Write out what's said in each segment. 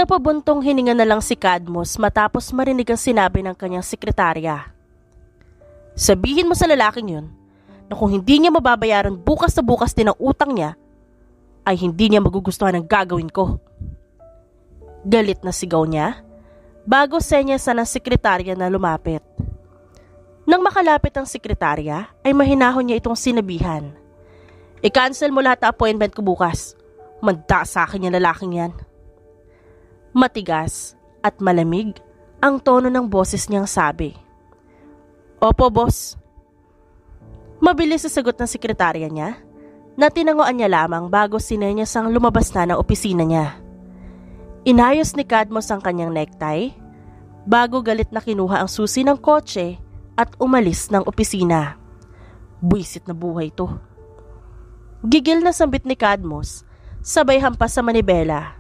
Napabuntong hininga na lang si Cadmus matapos marinig ang sinabi ng kanyang sekretarya. Sabihin mo sa lalaking yun na kung hindi niya mababayaran bukas na bukas din ang utang niya, ay hindi niya magugustuhan ang gagawin ko. Galit na sigaw niya bago senyasan ng sekretarya na lumapit. Nang makalapit ang sekretarya ay mahinahon niya itong sinabihan. I-cancel mo lahat ang appointment ko bukas. Manda sa akin yung lalaking yan. Matigas at malamig ang tono ng boses niyang sabi. Opo, boss. Mabilis sa sagot ng sekretarya niya na tinanguan niya lamang bago sinenyas ang lumabas na ng opisina niya. Inayos ni Cadmus ang kanyang necktie bago galit na kinuha ang susi ng kotse at umalis ng opisina. Buwisit na buhay to. Gigil na sambit ni Cadmus sabay hampas sa manibela.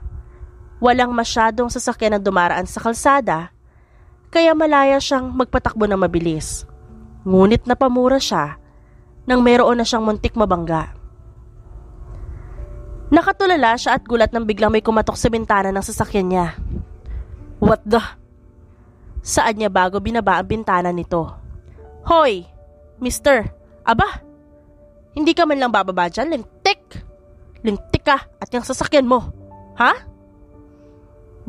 Walang masyadong sasakyan na dumaraan sa kalsada, kaya malaya siyang magpatakbo ng mabilis. Ngunit napamura siya nang mayroon na siyang muntik mabangga. Nakatulala siya at gulat nang biglang may kumatok sa bintana ng sasakyan niya. What the? Saad niya bago binaba ang bintana nito. Hoy, mister, aba, hindi ka man lang bababa dyan, lintik! Lintik ka at yung sasakyan mo, ha?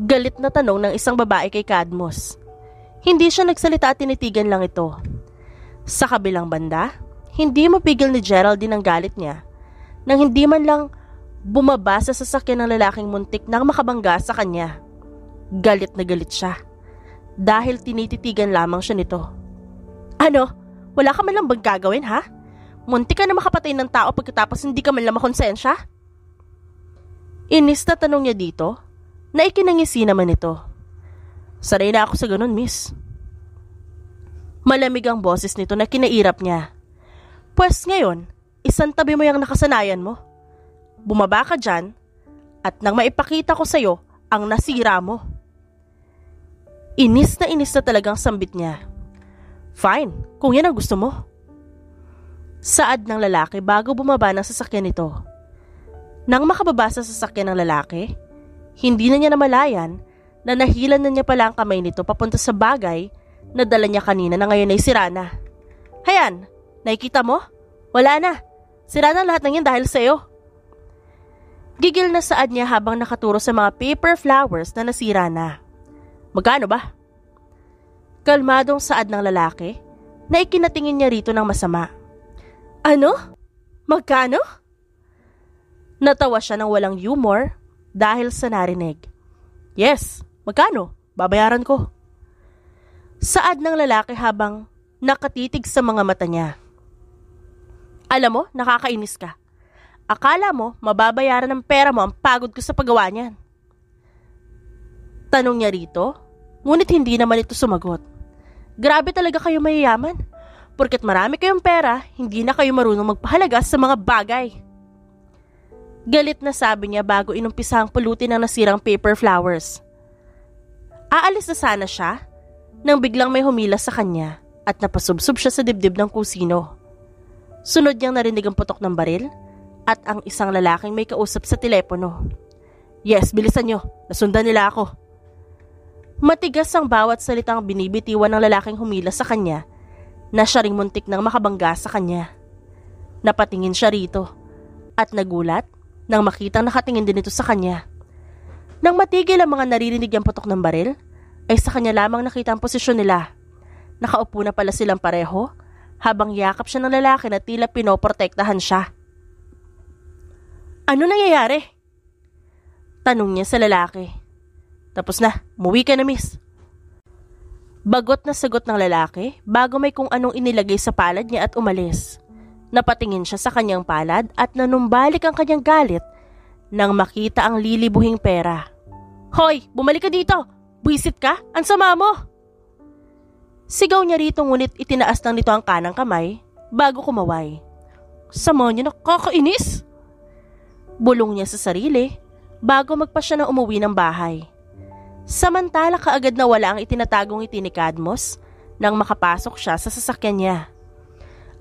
Galit na tanong ng isang babae kay Cadmus. Hindi siya nagsalita at tinitigan lang ito. Sa kabilang banda, hindi mapigil ni Geraldine ang galit niya nang hindi man lang bumaba sa sasakyan ng lalaking muntik nang makabangga sa kanya. Galit na galit siya dahil tinititigan lamang siya nito. Ano? Wala ka man lang bang gagawin, ha? Muntik ka na makapatay ng tao pagkatapos hindi ka man lang makonsensya? Inis na tanong niya dito na ikinangisi naman ito. Sanay na ako sa ganun, miss. Malamig ang boses nito na kinairap niya. Pwes ngayon, isang tabi mo yung nakasanayan mo. Bumaba ka dyan at nang maipakita ko sa'yo ang nasira mo. Inis na talagang sambit niya. Fine, kung yan ang gusto mo. Saad ng lalaki bago bumaba ng sasakyan nito. Nang makababa sa sasakyan ng lalaki, hindi na niya namalayan na nahilan na niya pala ang kamay nito papunta sa bagay na dala niya kanina na ngayon ay sira na. Hayan, nakikita mo? Wala na. Sira na lahat ng yan dahil sa'yo. Gigil na saad niya habang nakaturo sa mga paper flowers na nasira na. Magkano ba? Kalmadong saad ng lalaki na ikinatingin niya rito ng masama. Ano? Magkano? Natawa siya ng walang humor dahil sa narinig. Yes, magkano? Babayaran ko. Saad ng lalaki habang nakatitig sa mga mata niya. Alam mo, nakakainis ka. Akala mo, mababayaran ng pera mo ang pagod ko sa paggawa niyan. Tanong niya rito, ngunit hindi naman ito sumagot. Grabe talaga kayo mayayaman. Porket marami kayong pera, hindi na kayo marunong magpahalaga sa mga bagay. Galit na sabi niya bago inumpisa ang pulutin ng nasirang paper flowers. Aalis na sana siya nang biglang may humilas sa kanya at napasubsob siya sa dibdib ng kusino. Sunod niyang narinig ang putok ng baril at ang isang lalaking may kausap sa telepono. Yes, bilisan niyo. Nasundan nila ako. Matigas ang bawat salitang binibitiwan ng lalaking humilas sa kanya na siya ring muntik nang makabangga sa kanya. Napatingin siya rito at nagulat nang makitang nakatingin din ito sa kanya. Nang matigil ang mga naririnig ang putok ng baril, ay sa kanya lamang nakita ang posisyon nila. Nakaupo na pala silang pareho habang yakap siya ng lalaki na tila pinoprotektahan siya. Ano nangyayari? Tanong niya sa lalaki. Tapos na, umuwi ka na, miss. Bagot na sagot ng lalaki bago may kung anong inilagay sa palad niya at umalis. Napatingin siya sa kanyang palad at nanumbalik ang kanyang galit nang makita ang lilibuhing pera. Hoy, bumalik ka dito! Buisit ka? Ang sama mo! Sigaw niya rito ngunit itinaas lang nito ang kanang kamay bago kumaway. Sama niya, nakakainis! Bulong niya sa sarili bago magpa siya na umuwi ng bahay. Samantala kaagad na wala ang itinatagong ngiti ni Cadmus nang makapasok siya sa sasakyan niya.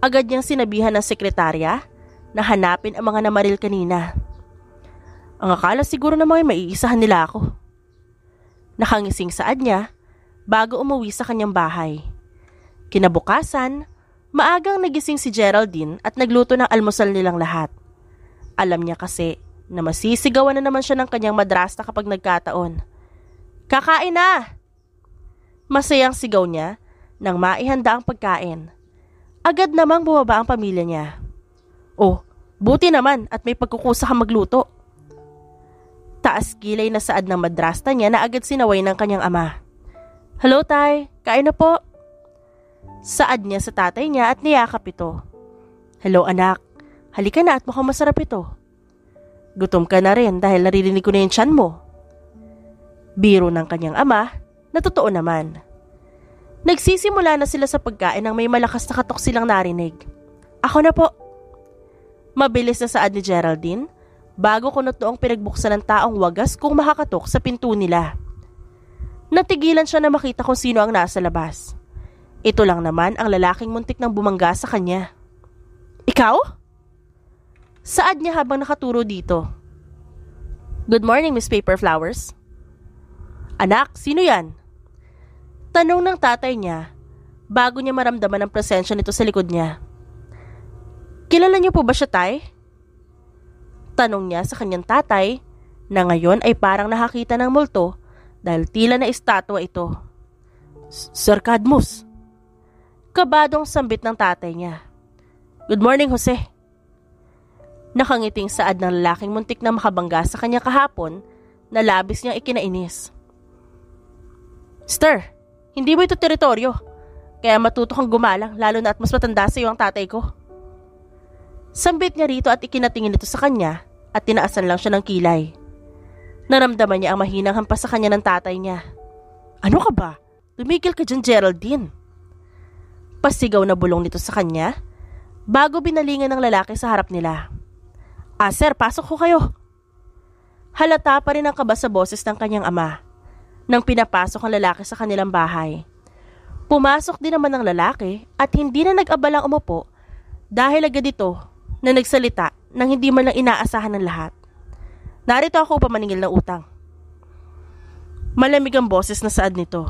Agad niyang sinabihan ng sekretarya na hanapin ang mga namaril kanina. Ang akala siguro na may maiisahan nila ako. Nakangising saad niya bago umuwi sa kanyang bahay. Kinabukasan, maagang nagising si Geraldine at nagluto ng almusal nilang lahat. Alam niya kasi na masisigawan na naman siya ng kanyang madrasta kapag nagkataon. "Kakain na!" Masayang sigaw niya nang maihanda ang pagkain. Agad namang bumaba ang pamilya niya. "Oh, buti naman at may pagkukusa kang magluto." Taas kilay na saad ng madrasta niya na agad sinaway ng kanyang ama. "Hello, Tay. Kain na po." Saad niya sa tatay niya at niyakap ito. "Hello, anak. Halika na at mukhang masarap ito. Gutom ka na rin dahil naririnig ko na yung tiyan mo." Biro ng kanyang ama na totoo naman. Nagsisimula na sila sa pagkain nang may malakas na katok silang narinig. "Ako na po." Mabilis na saad ni Geraldine bago kunot noong pinagbuksan ng taong wagas kung makakatok sa pinto nila. Natigilan siya na makita kung sino ang nasa labas. Ito lang naman ang lalaking muntik nang bumangga sa kanya. "Ikaw?" Saad niya habang nakaturo dito. "Good morning, Miss Paper Flowers." "Anak, sino yan?" Tanong ng tatay niya bago niya maramdaman ang presensya nito sa likod niya. "Kilala niyo po ba siya, Tay?" Tanong niya sa kanyang tatay na ngayon ay parang nakakita ng multo dahil tila na estatwa ito. "Sir Cadmus." Kabadong sambit ng tatay niya. "Good morning, Jose." Nakangiting saad ng lalaking muntik na makabangga sa kanya kahapon na labis niyang ikinainis. "Sir, hindi mo ito teritoryo, kaya matuto kang gumalang lalo na at mas matanda sa iyo ang tatay ko." Sambit niya rito at ikinatingin ito sa kanya at tinaasan lang siya ng kilay. Naramdaman niya ang mahinang hampas sa kanya ng tatay niya. "Ano ka ba? Tumigil ka dyan, Geraldine." Pasigaw na bulong nito sa kanya bago binalingan ng lalaki sa harap nila. Sir, pasok ko kayo." Halata pa rin ang kaba sa boses ng kanyang ama nang pinapasok ang lalaki sa kanilang bahay. Pumasok din naman ang lalaki at hindi na nag-abalang umupo dahil agad ito na nagsalita nang hindi man lang inaasahan ng lahat. "Narito ako upang maningil ng utang." Malamig ang boses na saad nito.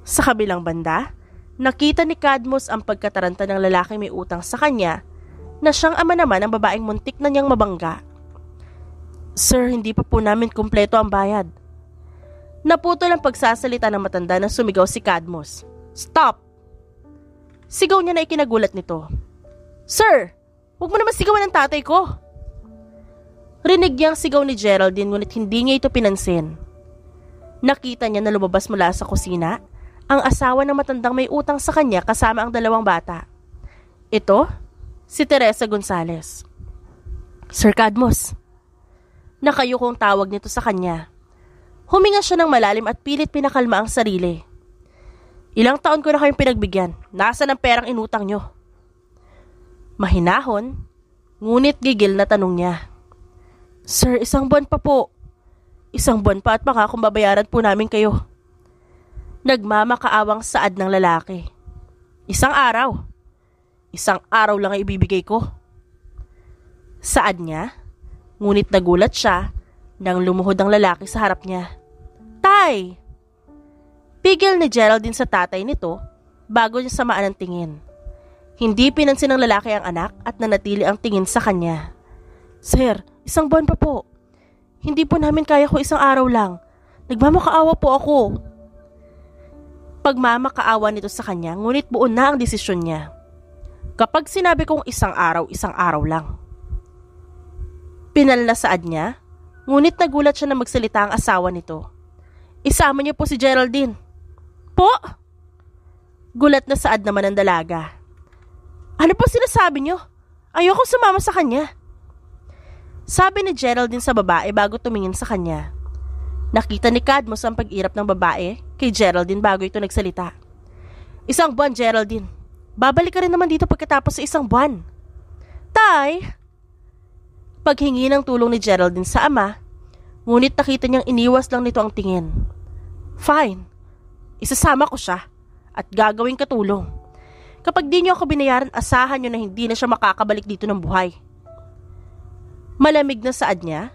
Sa kabilang banda, nakita ni Cadmus ang pagkataranta ng lalaki may utang sa kanya na siyang ama naman ang babaeng muntik na niyang mabangga. "Sir, hindi pa po namin kumpleto ang bayad." Naputol ang pagsasalita ng matanda na sumigaw si Cadmus. "Stop!" Sigaw niya na ikinagulat nito. "Sir, huwag mo naman sigawan ng tatay ko." Rinig niyang sigaw ni Geraldine ngunit hindi niya ito pinansin. Nakita niya na lumabas mula sa kusina ang asawa ng matandang may utang sa kanya kasama ang dalawang bata. Ito, si Teresa Gonzales. "Sir Cadmus." Nakayukong tawag nito sa kanya. Huminga siya ng malalim at pilit pinakalma ang sarili. "Ilang taon ko na kayong pinagbigyan. Nasaan ang perang inutang nyo?" Mahinahon, ngunit gigil na tanong niya. "Sir, 1 buwan pa po. 1 buwan pa at baka kung babayaran po namin kayo." Nagmamakaawang saad ng lalaki. 1 araw. 1 araw lang ay ibibigay ko." Saad niya, ngunit nagulat siya nang lumuhod ang lalaki sa harap niya. "Tay!" Pigil ni Geraldine sa tatay nito bago niya samaan ang tingin. Hindi pinansin ng lalaki ang anak at nanatili ang tingin sa kanya. "Sir, 1 buwan pa po. Hindi po namin kaya ko 1 araw lang. Nagmamakaawa po ako." Pagmamakaawa nito sa kanya ngunit buo na ang desisyon niya. Kapag sinabi kong 1 araw, 1 araw lang. Pinalasaad niya, ngunit nagulat siya na magsalita ang asawa nito. "Isama niyo po si Geraldine." "Po?" Gulat na saad naman ng dalaga. "Ano po sinasabi niyo? Ayoko sumama sa kanya." Sabi ni Geraldine sa babae bago tumingin sa kanya. Nakita ni Cadmus ang pag-irap ng babae kay Geraldine bago ito nagsalita. 1 buwan, Geraldine. Babalik ka rin naman dito pagkatapos sa 1 buwan. "Tay!" Paghingi ng tulong ni Geraldine sa ama, ngunit nakita niyang iniwas lang nito ang tingin. "Fine. Isasama ko siya at gagawing katulong. Kapag di niyo ako binayaran, asahan niyo na hindi na siya makakabalik dito ng buhay." Malamig na saad niya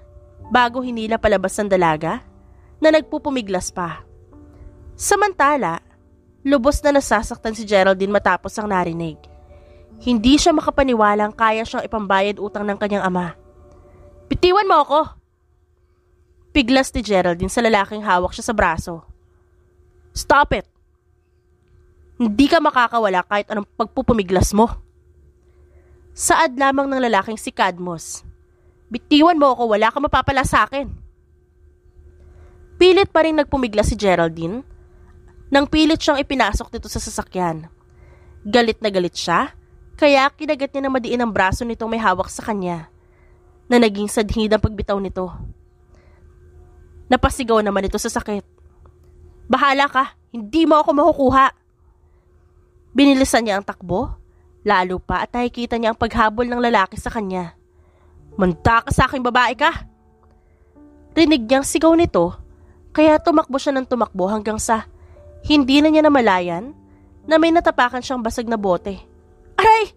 bago hinila palabas ng dalaga na nagpupumiglas pa. Samantala, lubos na nasasaktan si Geraldine matapos ang narinig. Hindi siya makapaniwalang kaya siyang ipambayad utang ng kanyang ama. "Bitiwan mo ako!" Piglas ni Geraldine sa lalaking hawak siya sa braso. "Stop it! Hindi ka makakawala kahit anong pagpupumiglas mo." Saad lamang ng lalaking si Cadmus. "Bitiwan mo ako, wala ka mapapala sa akin." Pilit pa rin nagpumiglas si Geraldine nang pilit siyang ipinasok dito sa sasakyan. Galit na galit siya, kaya kinagat niya ng madiin ang braso nitong may hawak sa kanya, na naging sadhid ang pagbitaw nito. Napasigaw naman ito sa sakit. "Bahala ka, hindi mo ako makukuha." Binilisan niya ang takbo, lalo pa at nakikita niya ang paghabol ng lalaki sa kanya. "Manta ka sa aking babae ka!" Rinig niyang sigaw nito, kaya tumakbo siya ng tumakbo hanggang sa hindi na niya namalayan na may natapakan siyang basag na bote. "Aray!"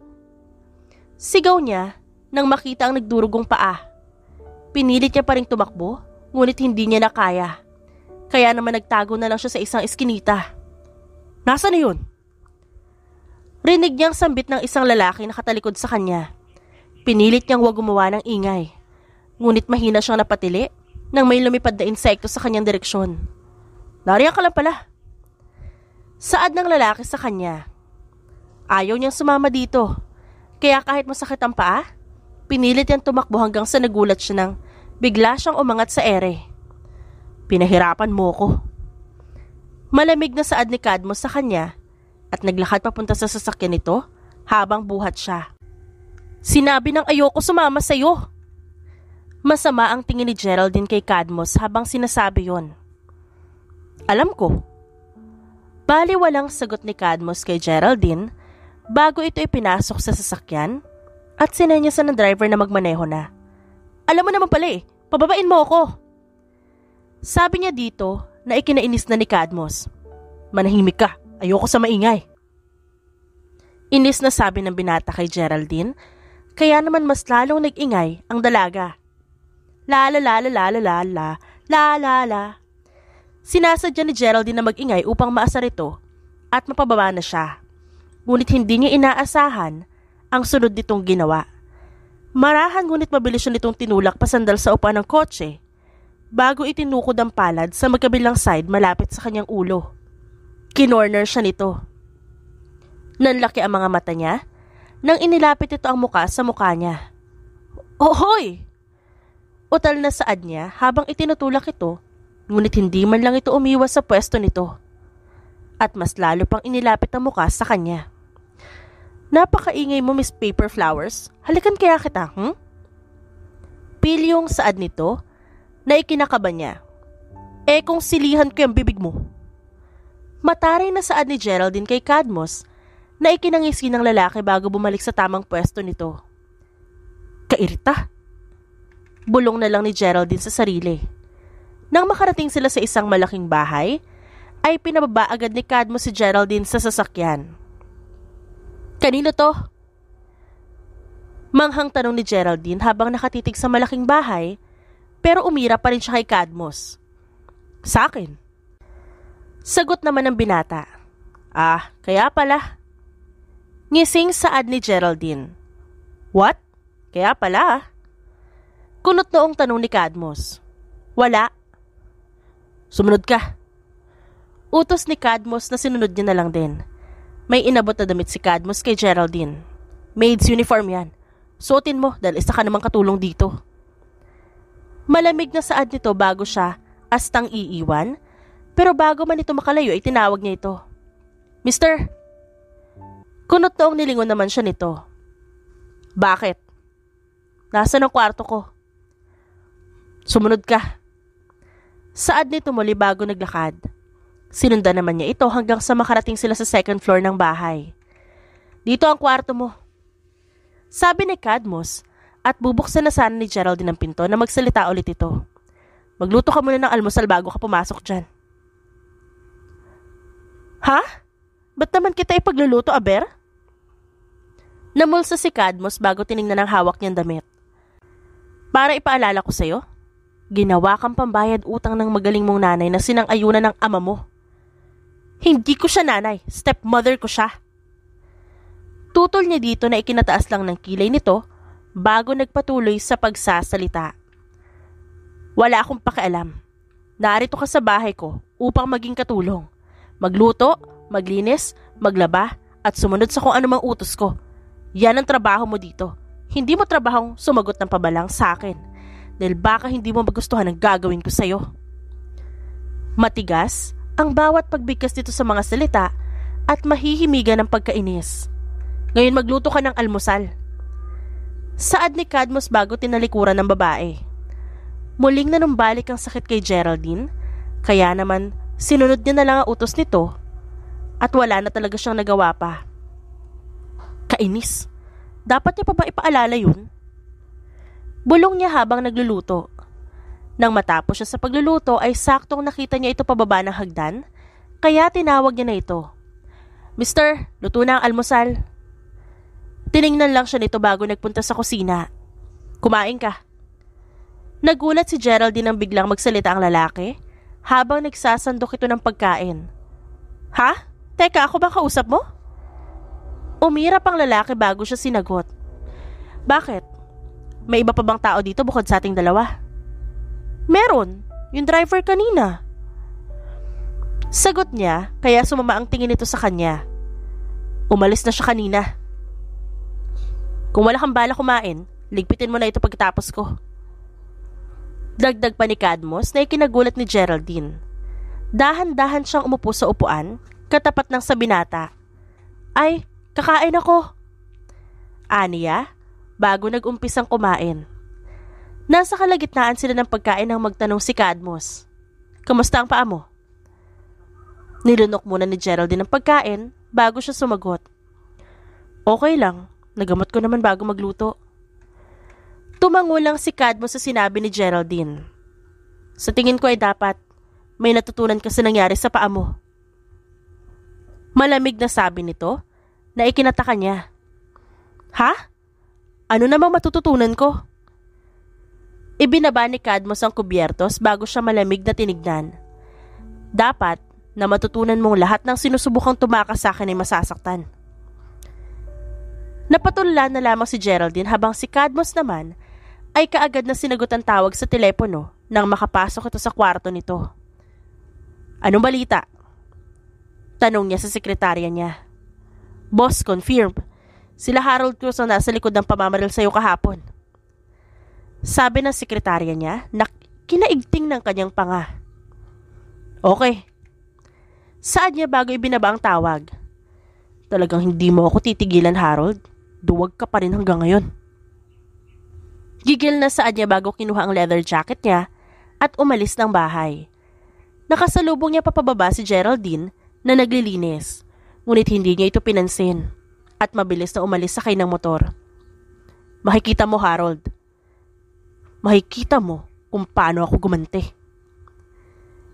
Sigaw niya nang makita ang nagdurugong paa. Pinilit niya pa ring tumakbo, ngunit hindi niya na kaya. Kaya naman nagtago na lang siya sa isang eskinita. "Nasaan na yun?" Rinig niyang sambit ng isang lalaki na katalikod sa kanya. Pinilit niyang huwag gumawa ng ingay, ngunit mahina siyang napatili nang may lumipad na insekto sa kanyang direksyon. "Nariyan ka lang pala." Saad ng lalaki sa kanya. Ayaw niyang sumama dito, kaya kahit masakit ang paa, pinilit niyang tumakbo hanggang sa nagulat siya nang bigla siyang umangat sa ere. "Pinahirapan mo ko." Malamig na saad ni Cadmus sa kanya at naglakad papunta sa sasakyan nito habang buhat siya. "Sinabi ng ayoko sumama sa'yo." Masama ang tingin ni Geraldine kay Cadmus habang sinasabi yon. "Alam ko." Bali walang sagot ni Cadmus kay Geraldine bago ito ipinasok sa sasakyan at sinenyasan ng driver na magmaneho na. "Alam mo naman pala pababain mo ako." Sabi niya dito na ikinainis na ni Cadmus. "Manahimik ka, ayoko sa maingay." Inis na sabi ng binata kay Geraldine, kaya naman mas lalong nag-ingay ang dalaga. La la la la la la la la la la la. Sinasadya ni Geraldine na mag-ingay upang maasar ito at mapababa na siya. Ngunit hindi niya inaasahan ang sunod nitong ginawa. Marahan ngunit mabilis siya nitong tinulak pasandal sa upuan ng kotse bago itinukod ang palad sa magkabilang side malapit sa kanyang ulo. Kinorner siya nito. Nanlaki ang mga mata niya nang inilapit ito ang muka sa mukha niya. "Ohoy!" Utal na saad niya habang itinutulak ito, ngunit hindi man lang ito umiwas sa pwesto nito. At mas lalo pang inilapit ang muka sa kanya. "Napakaingay mo, Miss Paper Flowers. Halikan kaya kita, Pilyong saad nito na ikinakaba niya. Kung silihan ko yung bibig mo." Mataray na saad ni Geraldine kay Cadmus na ikinangisi ng lalaki bago bumalik sa tamang pwesto nito. Kairita. Bulong na lang ni Geraldine sa sarili. Nang makarating sila sa isang malaking bahay, ay pinababa agad ni Cadmus si Geraldine sa sasakyan. "Kanino to?" Manghang tanong ni Geraldine habang nakatitig sa malaking bahay, pero umira pa rin siya kay Cadmus. "Sa akin." Sagot naman ng binata. Kaya pala." Ngising saad ni Geraldine. "What? Kaya pala?" Kunot noong tanong ni Cadmus. "Wala." "Sumunod ka." Utos ni Cadmus na sinunod niya na lang din. May inabot na damit si Cadmus kay Geraldine. "Maid's uniform yan. Suotin mo dahil isa ka namang katulong dito." Malamig na saad nito bago siya astang iiwan, pero bago man ito makalayo ay tinawag niya ito. "Mister." Kunot noong nilingon naman siya nito. "Bakit?" "Nasa ng kwarto ko." "Sumunod ka." Saad nito muli bago naglakad. Sinundan naman niya ito hanggang sa makarating sila sa second floor ng bahay. "Dito ang kwarto mo." Sabi ni Cadmus at bubuksan na sana ni Geraldine ang pinto na magsalita ulit ito. "Magluto ka muna ng almusal bago ka pumasok dyan." "Ha? Ba't naman kita ipagluluto, aber?" Namulsa si Cadmus bago tiningnan ang hawak niyang damit. "Para ipaalala ko sa'yo, Ginawa kang pambayad utang ng magaling mong nanay na sinang-ayunan ng ama mo. Hindi ko siya nanay, stepmother ko siya. Tutol niya dito na ikinataas lang ng kilay nito bago nagpatuloy sa pagsasalita. Wala akong pakialam. Narito ka sa bahay ko upang maging katulong. Magluto, maglinis, maglaba, at sumunod sa kung anumang utos ko. Yan ang trabaho mo dito. Hindi mo trabahong sumagot ng pabalang sa akin dahil baka hindi mo magustuhan ang gagawin ko sa'yo. Matigas ang bawat pagbigkas dito sa mga salita at mahihimigan ng pagkainis. Ngayon magluto ka ng almusal. Saad ni Cadmus bago tinalikuran ng babae. Muling nanumbalik ang sakit kay Geraldine, kaya naman sinunod niya na lang ang utos nito at wala na talaga siyang nagawa pa. Kainis. Dapat niya pa ba ipaalala yun? Bulong niya habang nagluluto. Nang matapos siya sa pagluluto ay saktong nakita niya ito pababa ng hagdan, kaya tinawag niya na ito. Mister, luto na ang almusal. Tiningnan lang siya nito bago nagpunta sa kusina. Kumain ka. Nagulat si Geraldine nang biglang magsalita ang lalaki habang nagsasandok ito ng pagkain. Ha? Teka, ako bang kausap mo? Umirap ang lalaki bago siya sinagot. Bakit? May iba pa bang tao dito bukod sa ating dalawa? Meron. Yung driver kanina. Sagot niya, kaya sumama ang tingin nito sa kanya. Umalis na siya kanina. Kung wala kang bala kumain, ligpitin mo na ito pagkatapos ko. Dagdag pa ni Cadmus na ikinagulat ni Geraldine. Dahan-dahan siyang umupo sa upuan, katapat ng sa binata. Ay, kakain ako. Aniya, bago nag-umpisang kumain. Nasa kalagitnaan sila ng pagkain nang magtanong si Cadmus. Kamusta ang paa mo? Nilunok muna ni Geraldine ang pagkain bago siya sumagot. Okay lang, nagamot ko naman bago magluto. Tumango lang si Cadmus sa sinabi ni Geraldine. Sa tingin ko ay dapat may natutunan ka sa nangyari sa paa mo. Malamig na sabi nito na ikinataka niya. Ha? Ano namang matututunan ko? Ibinaba ni Cadmus ang kubyertos bago siya malamig na tinignan. Dapat na matutunan mong lahat ng sinusubukang tumakas sa akin ay masasaktan. Napatulala na lamang si Geraldine habang si Cadmus naman ay kaagad na sinagot ang tawag sa telepono nang makapasok ito sa kwarto nito. Anong balita? Tanong niya sa sekretarya niya. Boss, confirm. Sila Harold Cruz ang nasa likod ng pamamaril sa'yo kahapon. Sabi ng sekretarya niya na kinaigting ng kanyang panga. Okay. Saad niya bago ibinaba ang tawag. Talagang hindi mo ako titigilan, Harold. Duwag ka pa rin hanggang ngayon. Gigil na saad niya bago kinuha ang leather jacket niya at umalis ng bahay. Nakasalubong niya papababa si Geraldine na naglilinis, ngunit hindi niya ito pinansin at mabilis na umalis sakay ng motor. Makikita mo, Harold. Makikita mo kung paano ako gumante.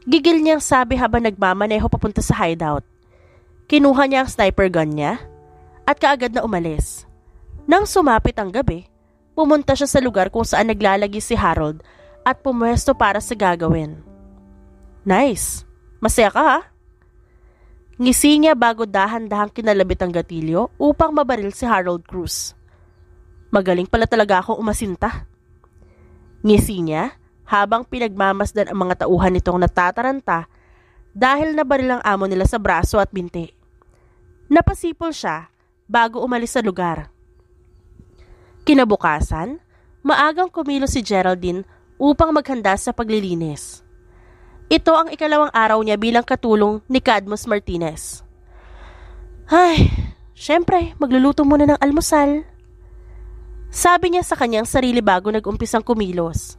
Gigil niyang sabi habang nagmamaneho papunta sa hideout. Kinuha niya ang sniper gun niya at kaagad na umalis. Nang sumapit ang gabi, pumunta siya sa lugar kung saan naglalagi si Harold at pumwesto para sa gagawin. Nice! Masaya ka ha? Ngisi niya bago dahan-dahang kinalabit ang gatilyo upang mabaril si Harold Cruz. Magaling pala talaga akong umasinta. Ngisi niya habang pinagmamasdan ang mga tauhan nitong natataranta dahil nabaril ang amo nila sa braso at binti. Napasipol siya bago umalis sa lugar. Kinabukasan, maagang kumilos si Geraldine upang maghanda sa paglilinis. Ito ang ikalawang araw niya bilang katulong ni Cadmus Martinez. Ay, syempre, magluluto muna ng almusal. Sabi niya sa kanyang sarili bago nag-umpisang kumilos.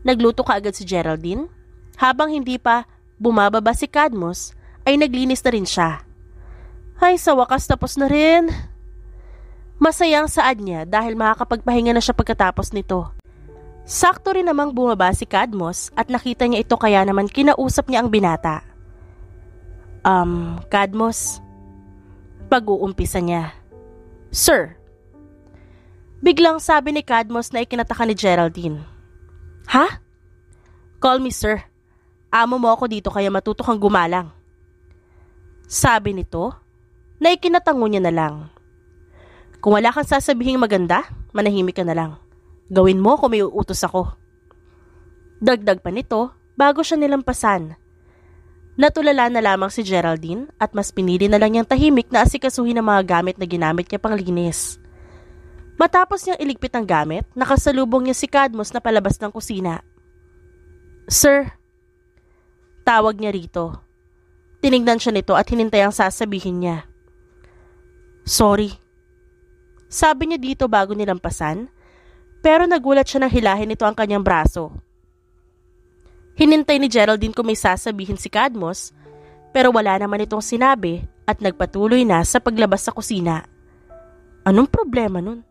Nagluto kaagad si Geraldine. Habang hindi pa bumababa si Cadmus, ay naglinis na rin siya. Ay, sa wakas tapos na rin. Masayang saad niya dahil makakapagpahinga na siya pagkatapos nito. Sakto rin namang bumaba si Cadmus at nakita niya ito kaya naman kinausap niya ang binata. Cadmus? Pag-uumpisa niya. Sir. Biglang sabi ni Cadmus na ikinataka ni Geraldine. Ha? Call me sir. Amo mo ako dito kaya matuto kang gumalang. Sabi nito, na ikinatango niya na lang. Kung wala kang sasabihing maganda, manahimik ka na lang. Gawin mo kung may uutos ako. Dagdag pa nito, bago siya nilampasan. Natulala na lamang si Geraldine at mas pinili na lang niyang tahimik na asikasuhin ang mga gamit na ginamit niya pang linis. Matapos niyang iligpit ang gamit, nakasalubong niya si Cadmus na palabas ng kusina. Sir, tawag niya rito. Tinignan siya nito at hinintay ang sasabihin niya. Sorry. Sabi niya dito bago nilampasan, pero nagulat siya nang hilahin nito ang kanyang braso. Hinintay ni Geraldine kung may sasabihin si Cadmus, pero wala naman itong sinabi at nagpatuloy na sa paglabas sa kusina. Anong problema nun?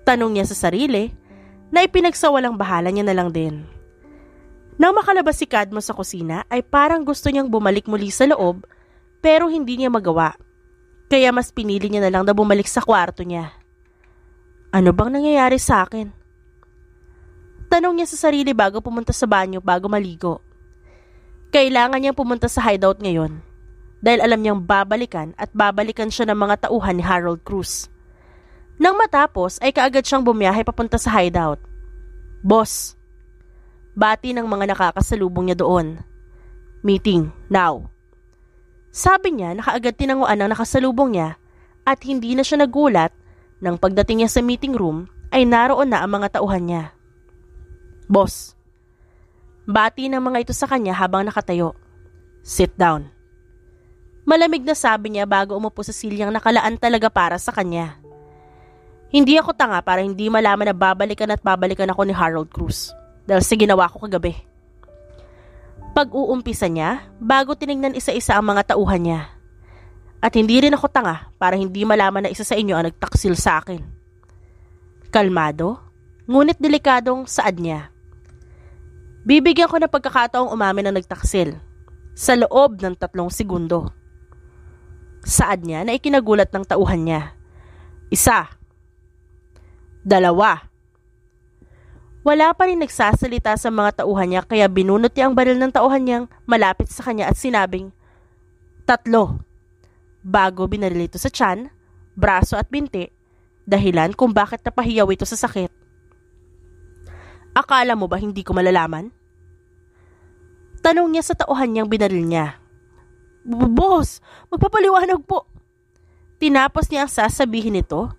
Tanong niya sa sarili na ipinagsawalang bahala niya na lang din. Nang makalabas si Cadmus sa kusina ay parang gusto niyang bumalik muli sa loob pero hindi niya magawa. Kaya mas pinili niya na lang na bumalik sa kwarto niya. Ano bang nangyayari sa akin? Tanong niya sa sarili bago pumunta sa banyo bago maligo. Kailangan niyang pumunta sa hideout ngayon dahil alam niyang babalikan siya ng mga tauhan ni Harold Cruz. Nang matapos ay kaagad siyang bumiyahe papunta sa hideout. Boss, bati ng mga nakakasalubong niya doon. Meeting, now. Sabi niya na kaagad tinanguan ang nakasalubong niya at hindi na siya nagulat nang pagdating niya sa meeting room ay naroon na ang mga tauhan niya. Boss, bati ng mga ito sa kanya habang nakatayo. Sit down. Malamig na sabi niya bago umupo sa silyang nakalaan talaga para sa kanya. Hindi ako tanga para hindi malaman na babalikan ako ni Harold Cruz dahil sa ginawa ko kagabi. Pag-uumpisa niya bago tinignan isa-isa ang mga tauhan niya. At hindi rin ako tanga para hindi malaman na isa sa inyo ang nagtaksil sa akin. Kalmado, ngunit delikadong saad niya. Bibigyan ko ng pagkakataong umamin ang nagtaksil sa loob ng 3 segundo. Saad niya na ikinagulat ng tauhan niya. 1, 2. Wala pa rin nagsasalita sa mga tauhan niya kaya binunot niya ang baril ng tauhan niyang malapit sa kanya at sinabing, 3. Bago binaril ito sa tiyan, braso at binti, dahilan kung bakit napahiyaw ito sa sakit. Akala mo ba hindi ko malalaman? Tanong niya sa tauhan niyang binaril niya. Boss, magpapaliwanag po. Tinapos niya ang sasabihin nito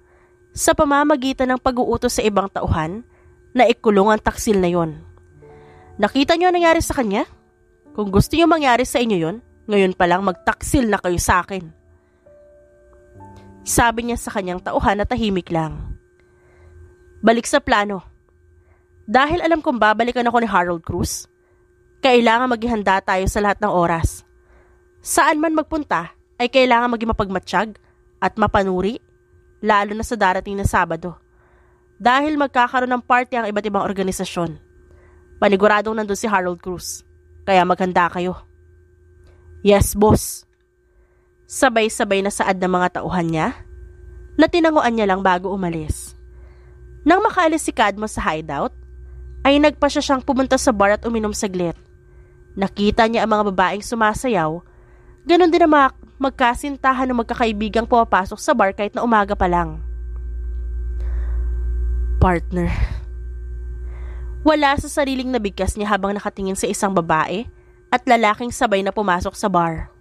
sa pamamagitan ng pag-uutos sa ibang tauhan na ikulong ang taksil na yon. Nakita niyo ang nangyari sa kanya? Kung gusto niyo mangyari sa inyo yon, ngayon pa lang magtaksil na kayo sa akin. Sabi niya sa kanyang tauhan na tahimik lang. Balik sa plano. Dahil alam kong babalikan ako ni Harold Cruz, kailangan maghihanda tayo sa lahat ng oras. Saan man magpunta ay kailangan maging mapagmatsyag at mapanuri, lalo na sa darating na Sabado. Dahil magkakaroon ng party ang iba't ibang organisasyon. Paniguradong nandun si Harold Cruz, kaya maghanda kayo. Yes, boss. Sabay-sabay na saad ng mga tauhan niya na tinanguan niya lang bago umalis. Nang makaalis si Cadmus sa hideout, ay nagpasya siyang pumunta sa bar at uminom saglit. Nakita niya ang mga babaeng sumasayaw, ganon din ang mga magkasintahan ng magkakaibigang pumapasok sa bar kahit na umaga pa lang. Partner. Wala sa sariling nabigkas niya habang nakatingin sa isang babae at lalaking sabay na pumasok sa bar.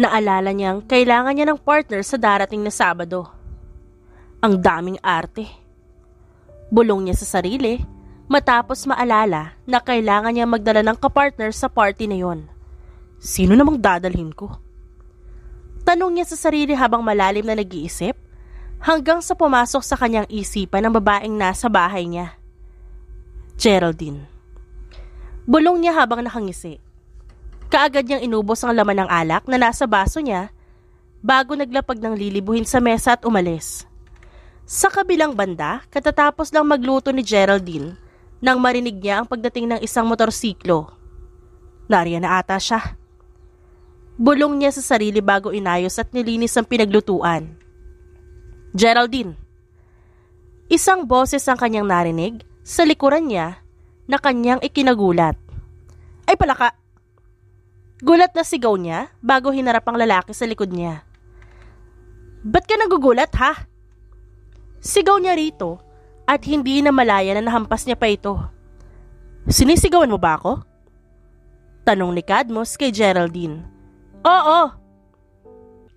Naalala niyang kailangan niya ng partner sa darating na Sabado. Ang daming arte. Bulong niya sa sarili matapos maalala na kailangan niya magdala ng kapartner sa party na yon. Sino namang dadalhin ko? Tanong niya sa sarili habang malalim na nag-iisip hanggang sa pumasok sa kanyang isipan ng babaeng nasa bahay niya. Geraldine. Bulong niya habang nakangisi. Kaagad niyang inubos ang laman ng alak na nasa baso niya bago naglapag ng lilibuhin sa mesa at umalis. Sa kabilang banda, katatapos lang magluto ni Geraldine nang marinig niya ang pagdating ng isang motorsiklo. Nariyan na ata siya. Bulong niya sa sarili bago inayos at nilinis ang pinaglutuan. Geraldine. Isang boses ang kanyang narinig sa likuran niya na kanyang ikinagulat. Ay palaka! Gulat na sigaw niya bago hinarap ang lalaki sa likod niya. Ba't ka nagugulat ha? Sigaw niya rito at hindi na malaya na nahampas niya pa ito. Sinisigawan mo ba ako? Tanong ni Cadmus kay Geraldine. Oo!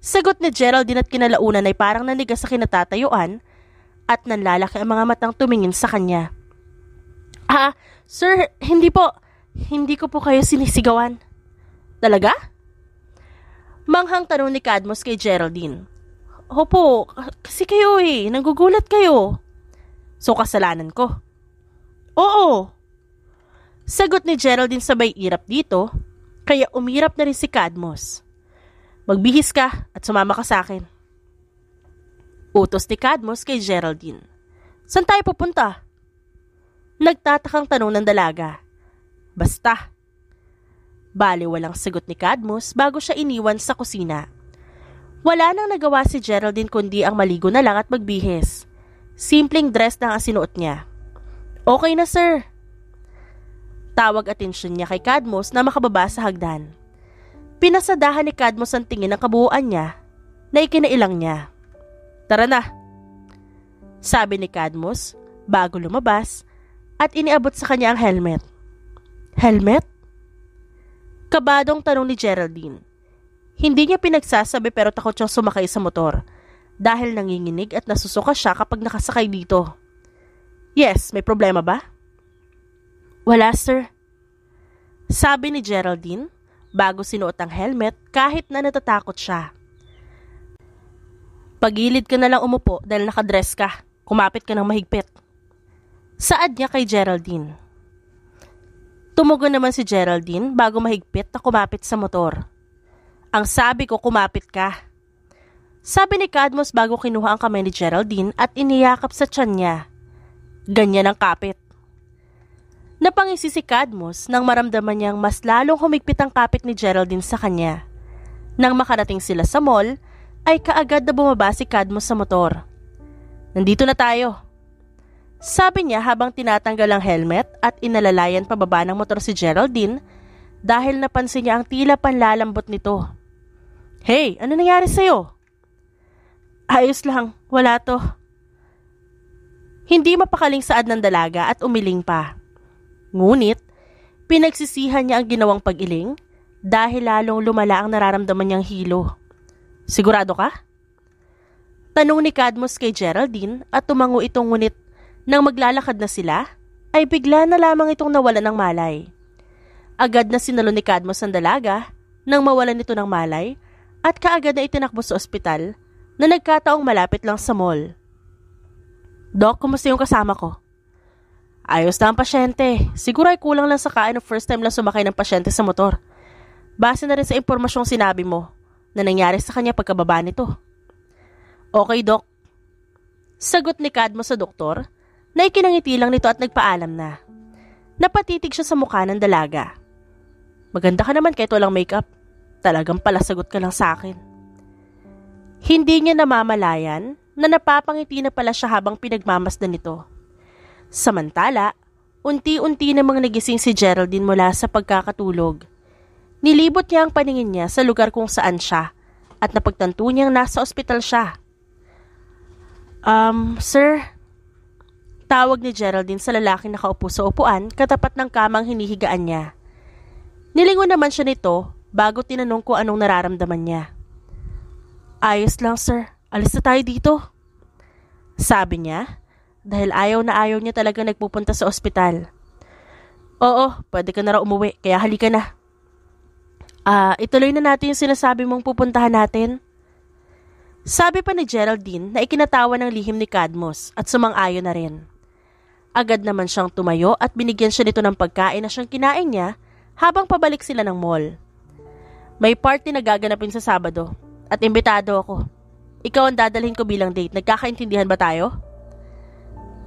Sagot ni Geraldine at kinalaunan ay parang nanigas sa kinatatayuan at nanlalaki ang mga matang tumingin sa kanya. Sir, hindi po. Hindi ko po kayo sinisigawan. Talaga? Manghang tanong ni Cadmus kay Geraldine. Opo, kasi kayo nagugulat kayo. So kasalanan ko? Oo. Sagot ni Geraldine sabay irap dito, kaya umirap na rin si Cadmus. Magbihis ka at sumama ka sa akin. Utos ni Cadmus kay Geraldine. Saan tayo pupunta? Nagtatakang tanong ng dalaga. Basta. Bale walang sagot ni Cadmus bago siya iniwan sa kusina. Wala nang nagawa si Geraldine kundi ang maligo na lang at magbihis. Simpleng dress lang ang sinuot niya. Okay na sir. Tawag atensyon niya kay Cadmus na makababa sa hagdan. Pinasadahan ni Cadmus ang tingin ng kabuuan niya na ikinailang niya. Tara na. Sabi ni Cadmus bago lumabas at iniabot sa kanya ang helmet. Helmet? Kabadong tanong ni Geraldine. Hindi niya pinagsasabi pero takot siyang sumakay sa motor dahil nanginginig at nasusuka siya kapag nakasakay dito. Yes, may problema ba? Wala sir. Sabi ni Geraldine bago sinuot ang helmet kahit na natatakot siya. Pagilid ka na lang umupo dahil nakadress ka. Kumapit ka ng mahigpit. Saad niya kay Geraldine. Tumugon naman si Geraldine bago mahigpit na kumapit sa motor. Ang sabi ko kumapit ka. Sabi ni Cadmus bago kinuha ang kamay ni Geraldine at iniyakap sa tiyan niya. Ganyan ang kapit. Napangisi si Cadmus nang maramdaman niyang mas lalong humigpit ang kapit ni Geraldine sa kanya. Nang makarating sila sa mall, ay kaagad na bumaba si Cadmus sa motor. Nandito na tayo. Sabi niya habang tinatanggal ang helmet at inalalayan pababa ng motor si Geraldine dahil napansin niya ang tila panlalambot nito. Hey, ano nangyari sa'yo? Ayos lang, wala to. Hindi mapakaling saad ng dalaga at umiling pa. Ngunit, pinagsisihan niya ang ginawang pag-iling dahil lalong lumala ang nararamdaman niyang hilo. Sigurado ka? Tanong ni Cadmus kay Geraldine at tumango itong ngunit nang maglalakad na sila, ay bigla na lamang itong nawala ng malay. Agad na sinalo ni Cadmus ang dalaga nang mawalan nito ng malay at kaagad na itinakbo sa ospital na nagkataong malapit lang sa mall. Doc, kumusta yung kasama ko? Ayos na ang pasyente. Siguro ay kulang lang sa kain ng first time lang sumakay ng pasyente sa motor. Base na rin sa impormasyong sinabi mo na nangyari sa kanya pagkababa nito. Okay, Doc. Sagot ni Cadmus sa doktor na ikinangiti lang nito at nagpaalam na. Napatitig siya sa mukha ng dalaga. Maganda ka naman kahit walang makeup. Talagang palasagot ka lang sa akin. Hindi niya namamalayan na napapangiti na pala siya habang pinagmamasdan nito. Samantala, unti-unti namang nagising si Geraldine mula sa pagkakatulog. Nilibot niya ang paningin niya sa lugar kung saan siya at napagtanto niyang nasa ospital siya. Sir? Tawag ni Geraldine sa lalaking nakaupo sa upuan katapat ng kamang hinihigaan niya. Nilingon naman siya nito bago tinanong ko anong nararamdaman niya. Ayos lang sir, alis na tayo dito. Sabi niya dahil ayaw niya talaga nagpupunta sa ospital. Oo, pwede ka na raw umuwi kaya halika na. Ituloy na natin yung sinasabi mong pupuntahan natin. Sabi pa ni Geraldine na ikinatawa ng lihim ni Cadmus at sumang-ayon na rin. Agad naman siyang tumayo at binigyan siya nito ng pagkain na siyang kinain niya habang pabalik sila ng mall. May party na gaganapin sa Sabado at imbitado ako. Ikaw ang dadalhin ko bilang date. Nagkakaintindihan ba tayo?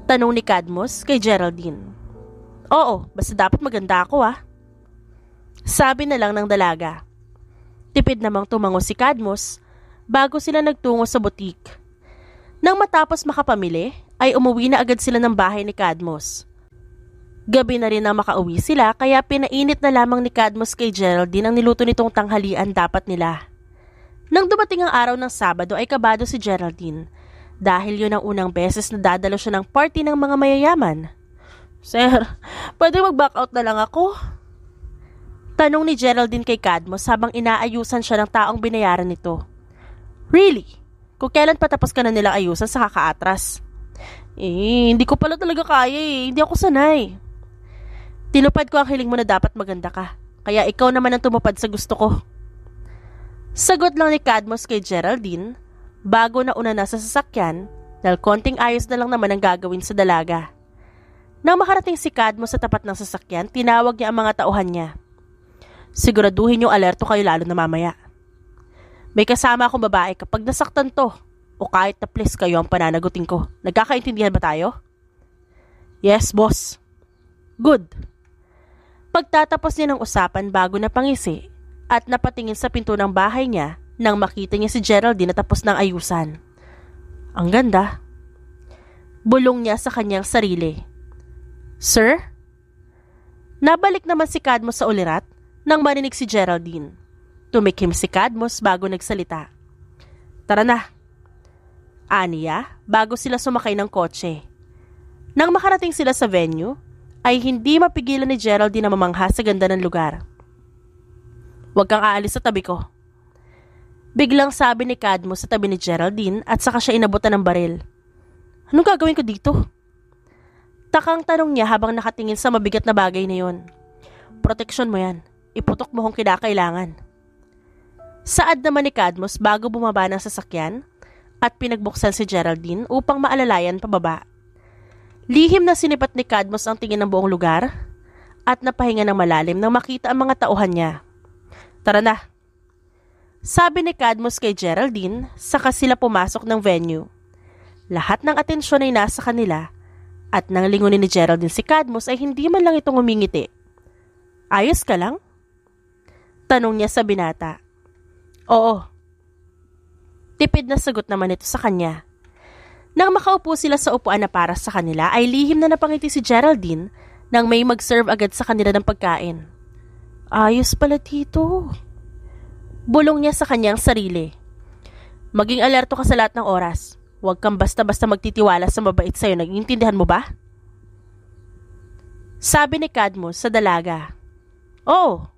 Tanong ni Cadmus kay Geraldine. Oo, basta dapat maganda ako Sabi na lang ng dalaga. Tipid namang tumango si Cadmus bago sila nagtungo sa butik. Nang matapos makapamili, ay umuwi na agad sila ng bahay ni Cadmus. Gabi na rin na makauwi sila kaya pinainit na lamang ni Cadmus kay Geraldine ang niluto nitong tanghalian dapat nila. Nang dumating ang araw ng Sabado ay kabado si Geraldine dahil yun ang unang beses na dadalo siya ng party ng mga mayayaman. "Sir, pwede mag-back out na lang ako?" Tanong ni Geraldine kay Cadmus habang inaayusan siya ng taong binayaran nito. "Really? Kung kailan patapos ka na nilang ayusan sa kakaatras?" Hindi ko pala talaga kaya hindi ako sanay." "Tinupad ko ang hiling mo na dapat maganda ka, kaya ikaw naman ang tumupad sa gusto ko." Sagot lang ni Cadmus kay Geraldine bago na una na sa sasakyan dahil konting ayos na lang naman ang gagawin sa dalaga. Nang makarating si Cadmus sa tapat ng sasakyan, tinawag niya ang mga tauhan niya. "Siguraduhin yung alerto kayo lalo na mamaya. May kasama akong babae kapag nasaktan to o kahit na please kayo ang pananagutin ko. Nagkakaintindihan ba tayo?" "Yes, boss." "Good." Pagtatapos niya ng usapan bago na pangisi at napatingin sa pinto ng bahay niya nang makita niya si Geraldine na tapos ng ayusan. "Ang ganda." Bulong niya sa kanyang sarili. "Sir?" Nabalik naman si Cadmus sa ulirat nang marinig si Geraldine. Tumikim si Cadmus bago nagsalita. "Tara na." Aniya bago sila sumakay ng kotse. Nang makarating sila sa venue, ay hindi mapigilan ni Geraldine na mamangha sa ganda ng lugar. "Huwag kang aalis sa tabi ko." Biglang sabi ni Cadmus sa tabi ni Geraldine at saka siya inabutan ng baril. "Anong gagawin ko dito?" Takang tanong niya habang nakatingin sa mabigat na bagay na yon. "Proteksyon mo yan. Iputok mo kung kinakailangan." Saad naman ni Cadmus bago bumaba ng sasakyan at pinagbuksan si Geraldine upang maalalayan pababa. Lihim na sinipat ni Cadmus ang tingin ng buong lugar at napahinga ng malalim nang makita ang mga tauhan niya. "Tara na." Sabi ni Cadmus kay Geraldine saka sila pumasok ng venue. Lahat ng atensyon ay nasa kanila at nang lingunin ni Geraldine si Cadmus ay hindi man lang itong umingiti. "Ayos ka lang?" Tanong niya sa binata. "Oo." Tipid na sagot naman ito sa kanya. Nang makaupo sila sa upuan na para sa kanila ay lihim na napangiti si Geraldine nang may mag-serve agad sa kanila ng pagkain. "Ayos pala dito." Bulong niya sa kanyang sarili. "Maging alerto ka sa lahat ng oras. Huwag kang basta-basta magtitiwala sa mabait sa'yo. Nag-iintindihan mo ba?" Sabi ni Cadmus sa dalaga. "Oo."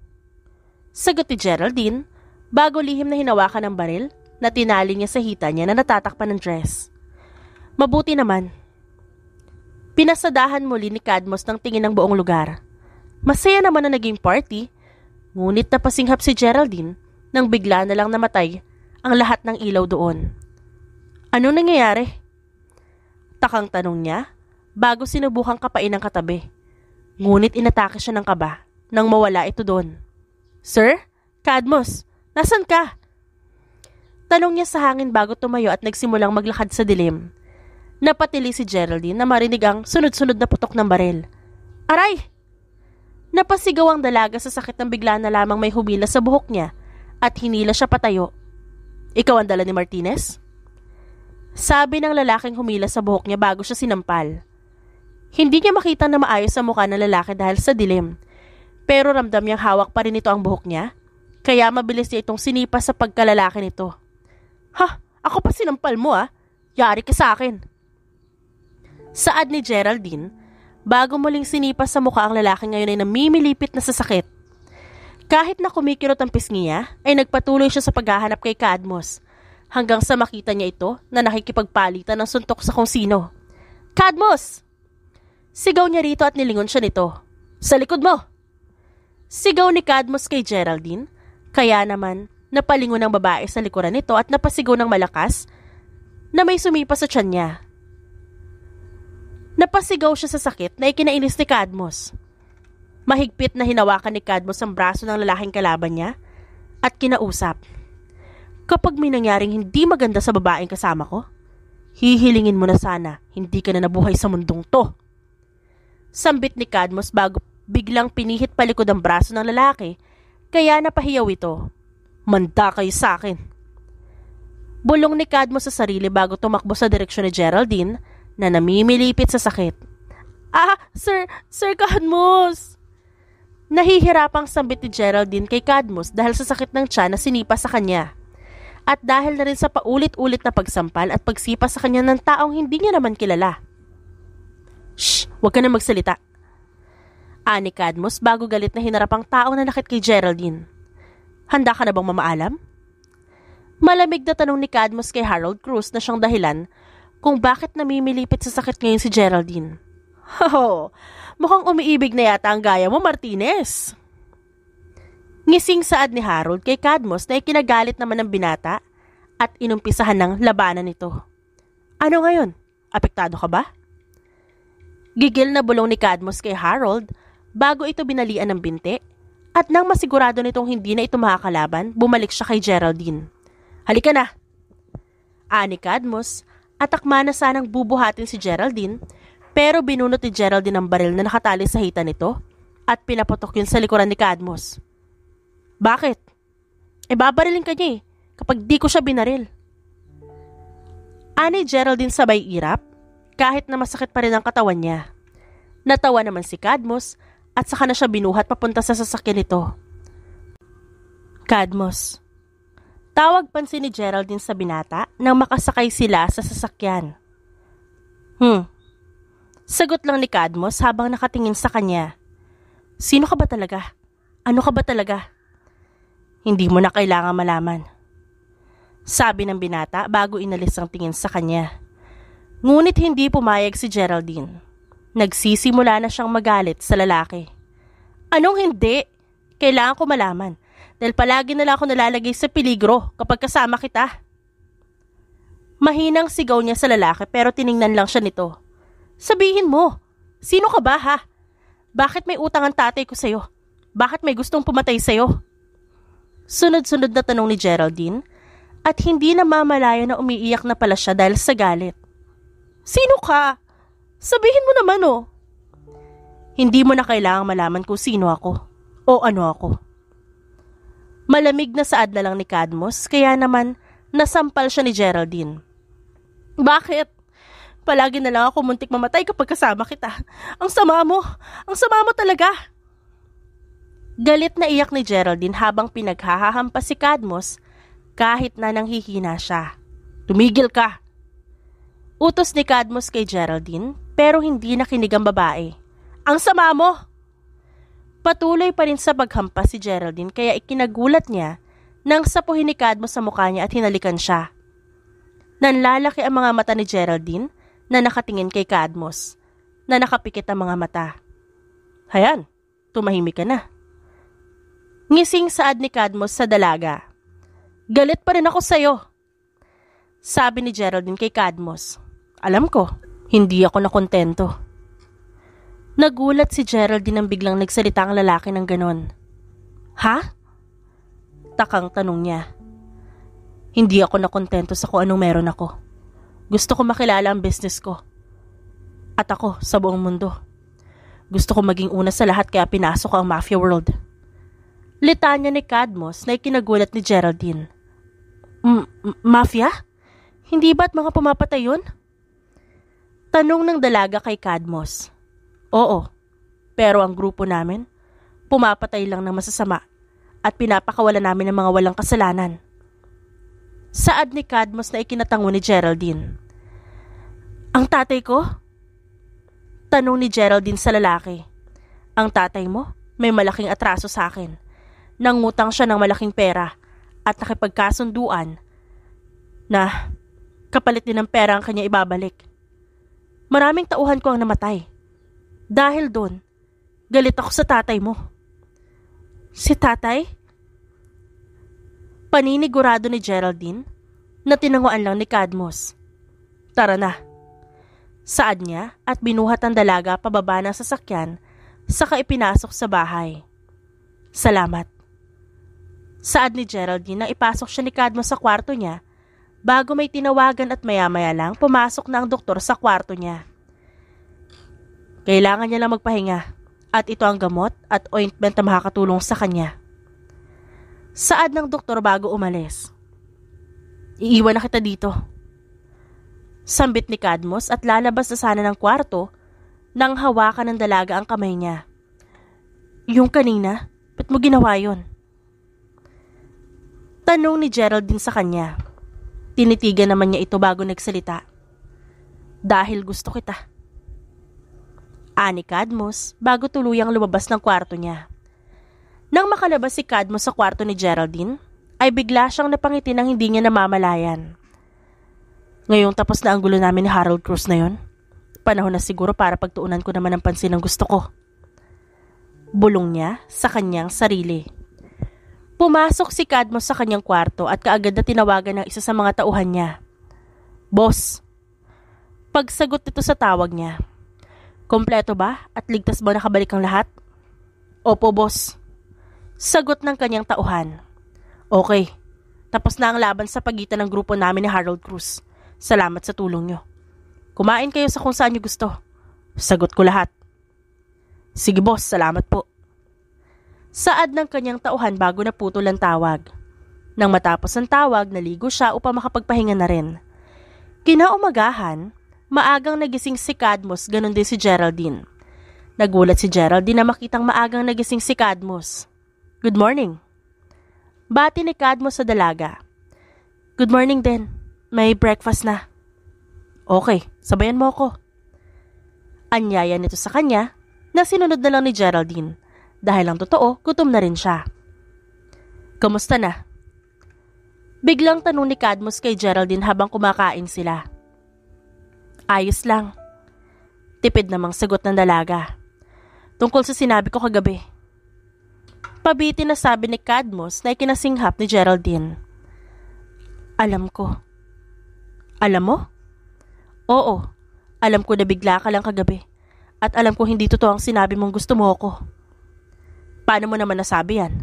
Sagot ni Geraldine bago lihim na hinawakan ng baril na tinali niya sa hita niya na natatakpan ng dress. "Mabuti naman." Pinasadahan muli ni Cadmus ng tingin ng buong lugar. Masaya naman na naging party, ngunit napasinghap si Geraldine nang bigla na lang namatay ang lahat ng ilaw doon. "Ano nangyayari?" Takang tanong niya bago sinubukang kapain ang katabi. Ngunit inatake siya ng kaba nang mawala ito doon. "Sir? Cadmus? Nasaan ka?" Tanong niya sa hangin bago tumayo at nagsimulang maglakad sa dilim. Napatili si Geraldine na marinig ang sunod-sunod na putok ng baril. "Aray!" Napasigaw ang dalaga sa sakit ng bigla na lamang may humila sa buhok niya at hinila siya patayo. "Ikaw ang dala ni Martinez?" Sabi ng lalaking humila sa buhok niya bago siya sinampal. Hindi niya makita na maayos ang mukha ng lalaki dahil sa dilim, pero ramdam niyang hawak pa rin ito ang buhok niya, kaya mabilis niya itong sinipa sa pagkalalaki nito. "Ha? Ako pa sinampal mo ah? Yari ka sa akin." Saad ni Geraldine, bago muling sinipa sa mukha ang lalaki ngayon ay namimilipit na sa sakit. Kahit na kumikirot ang pisngi niya, ay nagpatuloy siya sa paghahanap kay Cadmus, hanggang sa makita niya ito na nakikipagpalitan ng suntok sa kung sino. "Cadmus!" Sigaw niya rito at nilingon siya nito. "Sa likod mo!" Sigaw ni Cadmus kay Geraldine, kaya naman napalingon ang babae sa likuran nito at napasigaw ng malakas na may sumipa sa tiyan niya. Napasigaw siya sa sakit na ikinainis ni Cadmus. Mahigpit na hinawakan ni Cadmus ang braso ng lalaking kalaban niya at kinausap. "Kapag may nangyaring hindi maganda sa babaeng kasama ko, hihilingin mo na sana hindi ka na nabuhay sa mundong to." Sambit ni Cadmus bago biglang pinihit palikod ang braso ng lalaki, kaya napahiyaw ito. "Manda kayo sa akin." Bulong ni Cadmus sa sarili bago tumakbo sa direksyon ni Geraldine na namimilipit sa sakit. Sir Cadmus! Nahihirapang sambit ni Geraldine kay Cadmus dahil sa sakit ng tiyan na sinipa sa kanya. At dahil na rin sa paulit-ulit na pagsampal at pagsipa sa kanya ng taong hindi niya naman kilala. Shh! Huwag ka na magsalita. Ani Cadmus bago galit na hinarap ang taong nanakit kay Geraldine. Handa ka na bang mamaalam? Malamig na tanong ni Cadmus kay Harold Cruz na siyang dahilan kung bakit namimilipit sa sakit ngayon si Geraldine. Oh, mukhang umiibig na yata ang gaya mo, Martinez. Ngising saad ni Harold kay Cadmus na ikinagalit naman ng binata at inumpisahan ng labanan nito. Ano ngayon? Apektado ka ba? Gigil na bulong ni Cadmus kay Harold bago ito binalian ng binti at nang masigurado nitong hindi na ito makakalaban, bumalik siya kay Geraldine. Halika na! Ani Cadmus at akma na sanang bubuhatin si Geraldine pero binunot ni Geraldine ang baril na nakatali sa hita nito at pinaputok yun sa likuran ni Cadmus. Bakit? Babarilin ka niya kapag di ko siya binaril. Ani Geraldine sabay irap kahit na masakit pa rin ang katawan niya. Natawa naman si Cadmus at saka na siya binuhat papunta sa sasakyan nito. Cadmus. Tawag pansin ni Geraldine sa binata nang makasakay sila sa sasakyan. Sagot lang ni Cadmus habang nakatingin sa kanya. Sino ka ba talaga? Ano ka ba talaga? Hindi mo na kailangan malaman. Sabi ng binata bago inalis ang tingin sa kanya. Ngunit hindi pumayag si Geraldine. Nagsisimula na siyang magalit sa lalaki. Anong hindi? Kailangan ko malaman. Dahil palagi na lang ako nalalagay sa peligro kapag kasama kita. Mahinang sigaw niya sa lalaki pero tiningnan lang siya nito. Sabihin mo, sino ka ba ha? Bakit may utang ang tatay ko sa'yo? Bakit may gustong pumatay sa'yo? Sunod-sunod na tanong ni Geraldine at hindi na mamalayo na umiiyak na pala siya dahil sa galit. Sino ka? Sabihin mo naman oh. Hindi mo na kailangang malaman kung sino ako o ano ako. Malamig na saad na lang ni Cadmus kaya naman nasampal siya ni Geraldine. Bakit? Palagi na lang ako muntik mamatay kapag kasama kita. Ang sama mo talaga. Galit na iyak ni Geraldine habang pinaghahahampas si Cadmus kahit na nanghihina siya. Tumigil ka! Utos ni Cadmus kay Geraldine pero hindi nakinig ang babae. Ang sama mo! Patuloy pa rin sa paghampas si Geraldine kaya ikinagulat niya nang sapuhin ni Cadmus sa mukha niya at hinalikan siya. Nanlalaki ang mga mata ni Geraldine na nakatingin kay Cadmus na nakapikit ang mga mata. Hayan, tumahimik ka na. Ngising saad ni Cadmus sa dalaga. Galit pa rin ako sa'yo. Sabi ni Geraldine kay Cadmus. Alam ko, hindi ako nakontento. Nagulat si Geraldine nang biglang nagsalita ang lalaki ng ganon. Ha? Takang tanong niya. Hindi ako nakontento sa kung anong meron ako. Gusto ko makilala ang business ko. At ako sa buong mundo. Gusto ko maging una sa lahat kaya pinasok ang mafia world. Litanya ni Cadmus na ikinagulat ni Geraldine. Mafia? Hindi ba't mga pumapatay yun? Tanong ng dalaga kay Cadmus. Oo, pero ang grupo namin, pumapatay lang ng masasama at pinapakawalan namin ng mga walang kasalanan. Saad ni Cadmus na ikinatango ni Geraldine. Ang tatay ko? Tanong ni Geraldine sa lalaki. Ang tatay mo may malaking atraso sa akin. Nangutang siya ng malaking pera at nakipagkasunduan na kapalit din ng pera ang kanya ibabalik. Maraming tauhan ko ang namatay. Dahil doon, galit ako sa tatay mo. Si tatay? Paninigurado ni Geraldine na tinanguan lang ni Cadmus. Tara na. Saad niya at binuhat ang dalaga pababa ng sasakyan saka ipinasok sa bahay. Salamat. Saad ni Geraldine na ipasok siya ni Cadmus sa kwarto niya bago may tinawagan at maya-maya lang pumasok na ang doktor sa kwarto niya. Kailangan niya lang magpahinga at ito ang gamot at ointment na makakatulong sa kanya. Saad ng doktor bago umalis. Iiwan na kita dito. Sambit ni Cadmus at lalabas na sana ng kwarto nang hawakan ng dalaga ang kamay niya. Yung kanina, ba't mo ginawa yun? Tanong ni Geraldine sa kanya. Tinitigan naman niya ito bago nagsalita. Dahil gusto kita. Ani Cadmus bago tuluyang lumabas ng kwarto niya. Nang makalabas si Cadmus sa kwarto ni Geraldine, ay bigla siyang napangiti nang hindi niya namamalayan. Ngayong tapos na ang gulo namin ni Harold Cruz na yon, panahon na siguro para pagtuunan ko naman ang pansin ng gusto ko. Bulong niya sa kanyang sarili. Pumasok si Cadmus sa kanyang kwarto at kaagad na tinawagan ng isa sa mga tauhan niya. Boss. Pagsagot nito sa tawag niya. Kompleto ba at ligtas ba nakabalik ang lahat? Opo, boss. Sagot ng kanyang tauhan. Okay, tapos na ang laban sa pagitan ng grupo namin ni Harold Cruz. Salamat sa tulong niyo. Kumain kayo sa kung saan niyo gusto. Sagot ko lahat. Sige boss, salamat po. Saad ng kanyang tauhan bago naputol ang tawag. Nang matapos ang tawag, naligo siya upang makapagpahinga na rin. Kinaumagahan, maagang nagising si Cadmus, ganon din si Geraldine. Nagulat si Geraldine na makitang maagang nagising si Cadmus. Good morning. Bati ni Cadmus sa dalaga. Good morning din. May breakfast na. Okay, sabayan mo ako. Anyaya nito sa kanya na sinunod na lang ni Geraldine. Dahil ang totoo, gutom na rin siya. Kamusta na? Biglang tanong ni Cadmus kay Geraldine habang kumakain sila. Ayos lang. Tipid namang sagot ng dalaga. Tungkol sa sinabi ko kagabi. Pabitin na sabi ni Cadmus na ikinasinghap ni Geraldine. Alam ko. Alam mo? Oo, alam ko na bigla ka lang kagabi. At alam ko hindi totoo ang sinabi mong gusto mo ako. Paano mo naman nasabi yan?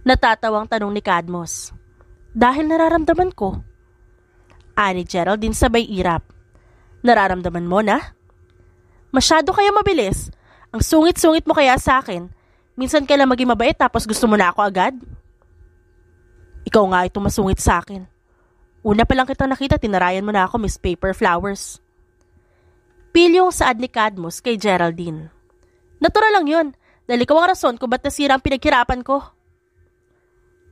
Natatawang tanong ni Cadmus. Dahil nararamdaman ko. Ani Geraldine sabay irap. Nararamdaman mo na? Masyado kaya mabilis. Ang sungit-sungit mo kaya sa akin. Minsan ka lang maging mabait tapos gusto mo na ako agad? Ikaw nga ito masungit sa akin. Una pa lang kitang nakita, tinarayan mo na ako, Miss Paper Flowers. Pilyong saad ni Cadmus kay Geraldine. Natural lang yun, dahil ikaw ang rason kung ba't nasira ang pinaghirapan ko.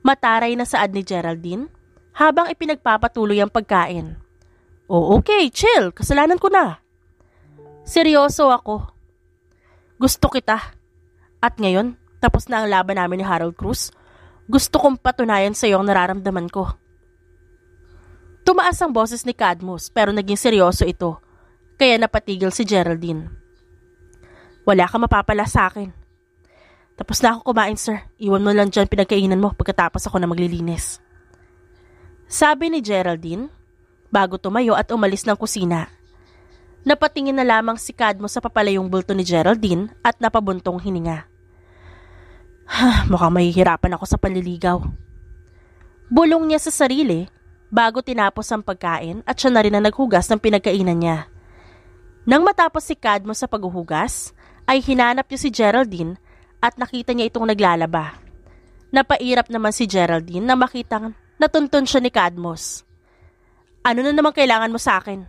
Mataray na saad ni Geraldine habang ipinagpapatuloy ang pagkain. Oh, okay, chill, kasalanan ko na. Seryoso ako. Gusto kita. At ngayon, tapos na ang laban namin ni Harold Cruz, gusto kong patunayan sa iyo ang nararamdaman ko. Tumaas ang boses ni Cadmus pero naging seryoso ito, kaya napatigil si Geraldine. Wala ka mapapala sa akin. Tapos na ako kumain, sir. Iwan mo lang dyan pinagkainan mo pagkatapos ako na maglilinis. Sabi ni Geraldine, bago tumayo at umalis ng kusina. Napatingin na lamang si Cadmus sa papalayong bulto ni Geraldine at napabuntong hininga. Mukhang mahihirapan ako sa panliligaw. Bulong niya sa sarili bago tinapos ang pagkain at siya na rin ang naghugas ng pinagkainan niya. Nang matapos si Cadmus sa paghuhugas, ay hinanap niya si Geraldine at nakita niya itong naglalaba. Napairap naman si Geraldine na makitang natuntun siya ni Cadmus. Ano na naman kailangan mo sa akin?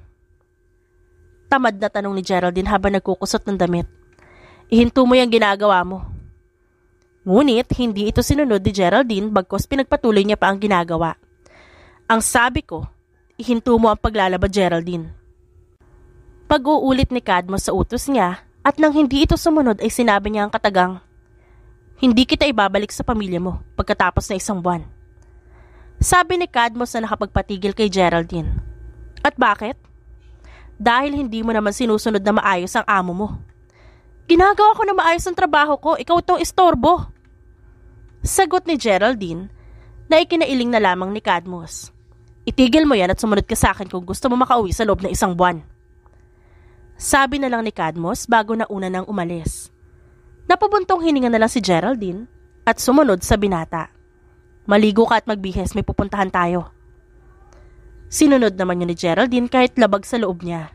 Tamad na tanong ni Geraldine habang nagkukusot ng damit. Ihinto mo yung ginagawa mo. Ngunit hindi ito sinunod ni Geraldine bagkos pinagpatuloy niya pa ang ginagawa. Ang sabi ko, ihinto mo ang paglalaba, Geraldine. Pag-uulit ni Cadmus sa utos niya at nang hindi ito sumunod ay sinabi niya ang katagang, hindi kita ibabalik sa pamilya mo pagkatapos na 1 buwan. Sabi ni Cadmus na nakapagpatigil kay Geraldine. At bakit? Dahil hindi mo naman sinusunod na maayos ang amo mo. Ginagawa ko na maayos ang trabaho ko, ikaw itong istorbo. Sagot ni Geraldine na ikinailing na lamang ni Cadmus. Itigil mo yan at sumunod ka sa akin kung gusto mo makauwi sa loob ng 1 buwan. Sabi na lang ni Cadmus bago na una nang umalis. Napabuntong hininga na lang si Geraldine at sumunod sa binata. Maligo ka at magbihis, may pupuntahan tayo. Sinunod naman yun ni Geraldine kahit labag sa loob niya.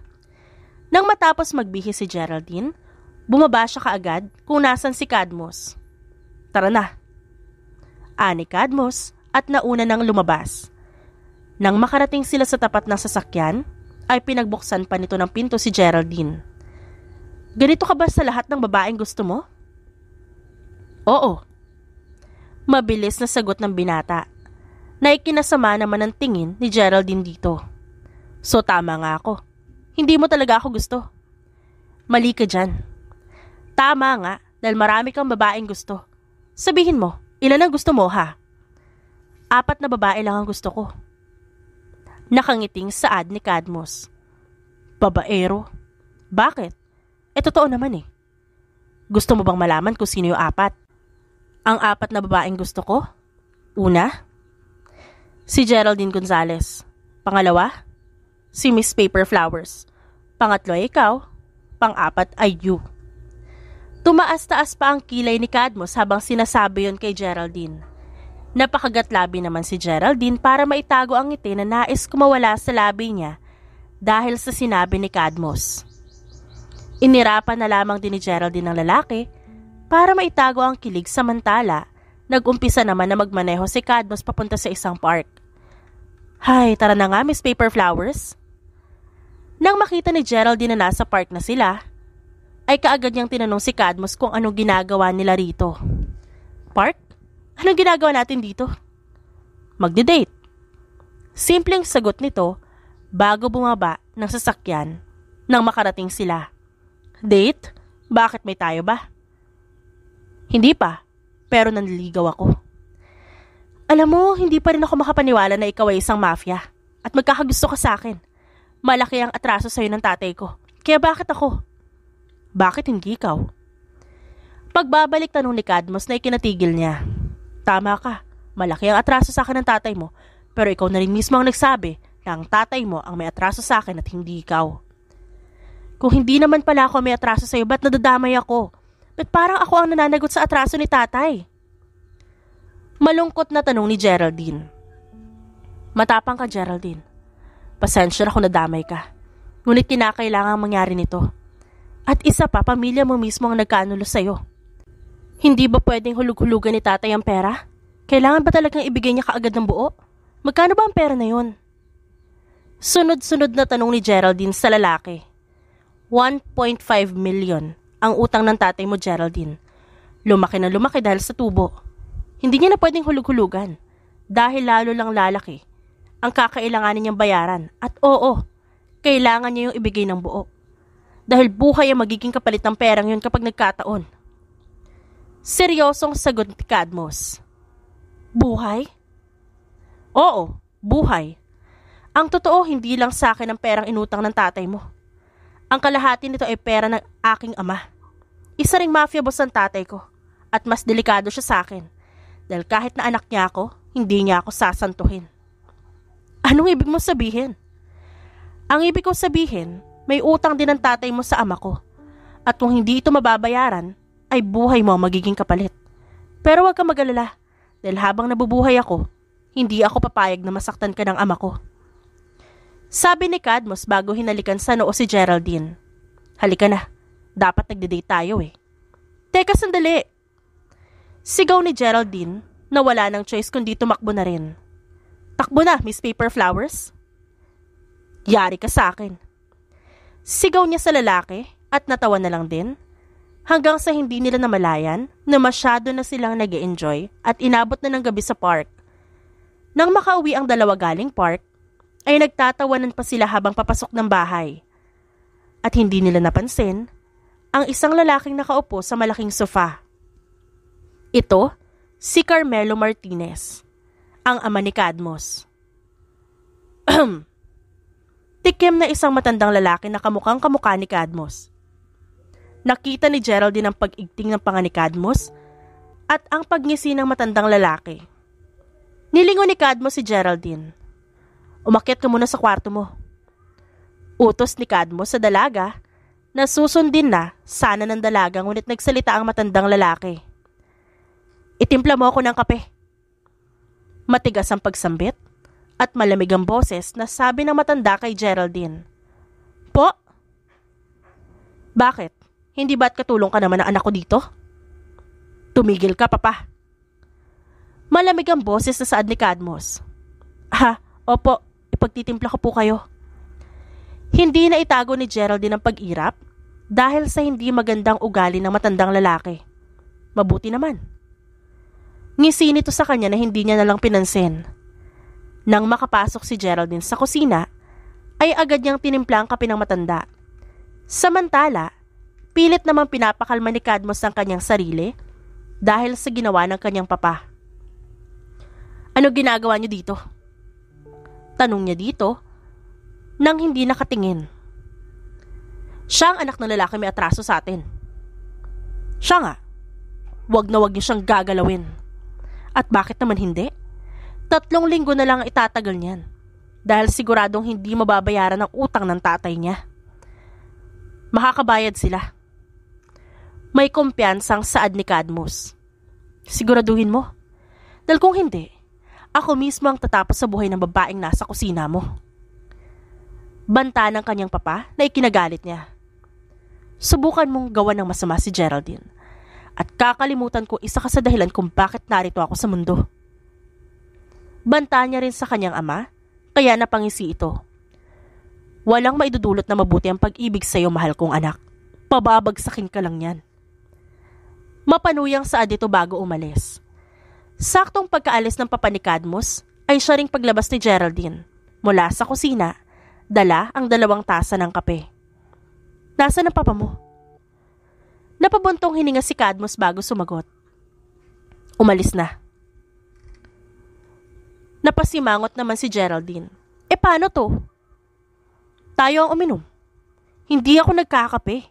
Nang matapos magbihis si Geraldine, bumaba siya kaagad kung nasan si Cadmus. Tara na. Ani Cadmus at nauna nang lumabas. Nang makarating sila sa tapat ng sasakyan, ay pinagbuksan pa nito ng pinto si Geraldine. Ganito ka ba sa lahat ng babaeng gusto mo? Oo. Mabilis na sagot ng binata, na ikinasama naman ng tingin ni Geraldine dito. So tama nga ako. Hindi mo talaga ako gusto. Mali ka dyan. Tama nga, dahil marami kang babaeng gusto. Sabihin mo, ilan ang gusto mo ha? 4 na babae lang ang gusto ko. Nakangiting saad ni Cadmus. Babaero? Bakit? Totoo naman eh. Gusto mo bang malaman kung sino yung 4? Ang 4 na babaeng gusto ko? Una, si Geraldine Gonzalez. Pangalawa, si Miss Paper Flowers. Pangatlo ay ikaw. Pang-4 ay you. Tumaas-taas pa ang kilay ni Cadmus habang sinasabi yon kay Geraldine. Napakagatlabi naman si Geraldine para maitago ang ngiti na nais kumawala sa labi niya dahil sa sinabi ni Cadmus. Inirapan na lamang din ni Geraldine ang lalaki para maitago ang kilig samantala nag-umpisa naman na magmaneho si Cadmus papunta sa isang park. Hay, tara na nga Miss Paper Flowers. Nang makita ni Geraldine na nasa park na sila, ay kaagad niyang tinanong si Cadmus kung anong ginagawa nila rito. Park? Anong ginagawa natin dito? Magde-date. Simpleng sagot nito bago bumaba ng sasakyan nang makarating sila. Date? Bakit may tayo ba? Hindi pa, pero nanliligaw ako. Alam mo, hindi pa rin ako makapaniwala na ikaw ay isang mafia at magkakagusto ka sa akin. Malaki ang atraso sa'yo ng tatay ko. Kaya bakit ako? Bakit hindi ikaw? Pagbabalik tanong ni Cadmus na ikinatigil niya. Tama ka, malaki ang atraso sa akin ng tatay mo, pero ikaw na rin mismo ang nagsabi na ang tatay mo ang may atraso sa akin at hindi ikaw. Kung hindi naman pala ako may atraso sa'yo, ba't nadadamay ako? Ba't parang ako ang nananagot sa atraso ni tatay? Malungkot na tanong ni Geraldine. Matapang ka, Geraldine. Pasensya na kung nadamay ka. Ngunit kinakailangan mangyari nito. At isa pa, pamilya mo mismo ang nagkaanulo sa'yo. Hindi ba pwedeng hulug-hulugan ni tatay ang pera? Kailangan ba talagang ibigay niya kaagad ng buo? Magkano ba ang pera na yun? Sunod-sunod na tanong ni Geraldine sa lalaki. 1.5 million ang utang ng tatay mo, Geraldine. Lumaki na lumaki dahil sa tubo. Hindi niya na pwedeng hulug-hulugan dahil lalo lang lalaki ang kakailanganin niyang bayaran. At oo, kailangan niya yung ibigay ng buo. Dahil buhay ang magiging kapalit ng perang yun kapag nagkataon. Seryosong sagot ni Cadmus. Buhay? Oo, buhay. Ang totoo, hindi lang sa akin ang perang inutang ng tatay mo. Ang kalahati nito ay pera ng aking ama. Isa ring mafia boss ang tatay ko. At mas delikado siya sa akin. Dahil kahit na anak niya ako, hindi niya ako sasantuhin. Anong ibig mo sabihin? Ang ibig ko sabihin, may utang din ang tatay mo sa ama ko. At kung hindi ito mababayaran, ay buhay mo ang magiging kapalit. Pero huwag ka mag-alala, dahil habang nabubuhay ako, hindi ako papayag na masaktan ka ng ama ko. Sabi ni Cadmus bago hinalikan sa noo si Geraldine. Halika na, dapat nagde-date tayo eh. Teka sandali. Sigaw ni Geraldine na wala ng choice kundi tumakbo na rin. Takbo na, Miss Paper Flowers. Yari ka sa akin. Sigaw niya sa lalaki at natawa na lang din. Hanggang sa hindi nila namalayan na masyado na silang nag-e-enjoy at inabot na ng gabi sa park. Nang makauwi ang dalawa galing park, ay nagtatawanan pa sila habang papasok ng bahay. At hindi nila napansin ang isang lalaking nakaupo sa malaking sofa. Ito, si Carmelo Martinez, ang ama ni Cadmus. Tikim na isang matandang lalaki na kamukhang kamukha ni Cadmus. Nakita ni Geraldine ang pag-igting ng panga ni Cadmus at ang pagngisi ng matandang lalaki. Nilingon ni Cadmus si Geraldine. Umakyat ka muna sa kwarto mo. Utos ni Cadmus sa dalaga na susundin na sana ng dalaga ngunit nagsalita ang matandang lalaki. Itimpla mo ako ng kape. Matigas ang pagsambit at malamig ang boses na sabi ng matanda kay Geraldine. Po? Bakit? Hindi ba't katulong ka naman ng anak ko dito? Tumigil ka, papa. Malamig ang boses na saad ni Cadmus. Opo, ipagtitimpla ko po kayo. Hindi na itago ni Geraldine ang pag-irap dahil sa hindi magandang ugali ng matandang lalaki. Mabuti naman. Ngisi nito sa kanya na hindi niya nalang pinansin. Nang makapasok si Geraldine sa kusina, ay agad niyang tinimpla ang kape ng matanda. Samantala, pilit namang pinapakalma ni Cadmus ang kanyang sarili dahil sa ginawa ng kanyang papa. Ano ginagawa niyo dito? Tanong niya dito nang hindi nakatingin. Siya ang anak ng lalaki may atraso sa atin. Siya nga. Wag na wag niyo siyang gagalawin. At bakit naman hindi? 3 linggo na lang ang itatagal niyan dahil siguradong hindi mababayaran ang utang ng tatay niya. Makakabayad sila. May kumpiyansang saad ni Cadmus. Siguraduhin mo. Dahil kung hindi, ako mismo ang tatapos sa buhay ng babaeng nasa kusina mo. Banta ng kanyang papa na ikinagalit niya. Subukan mong gawan ng masama si Geraldine at kakalimutan ko isa ka sa dahilan kung bakit narito ako sa mundo. Banta niya rin sa kanyang ama, kaya napangisi ito. Walang maidudulot na mabuti ang pag-ibig sa iyo, mahal kong anak. Pababagsakin ka lang yan. Mapanuyang saad ito bago umalis. Saktong pagkaalis ng papa ni Cadmus ay siya ring paglabas ni Geraldine. Mula sa kusina, dala ang 2 tasa ng kape. Nasaan ang papa mo? Napabuntong hininga si Cadmus bago sumagot. Umalis na. Napasimangot naman si Geraldine. Paano to? Tayo ang uminom. Hindi ako nagkakape.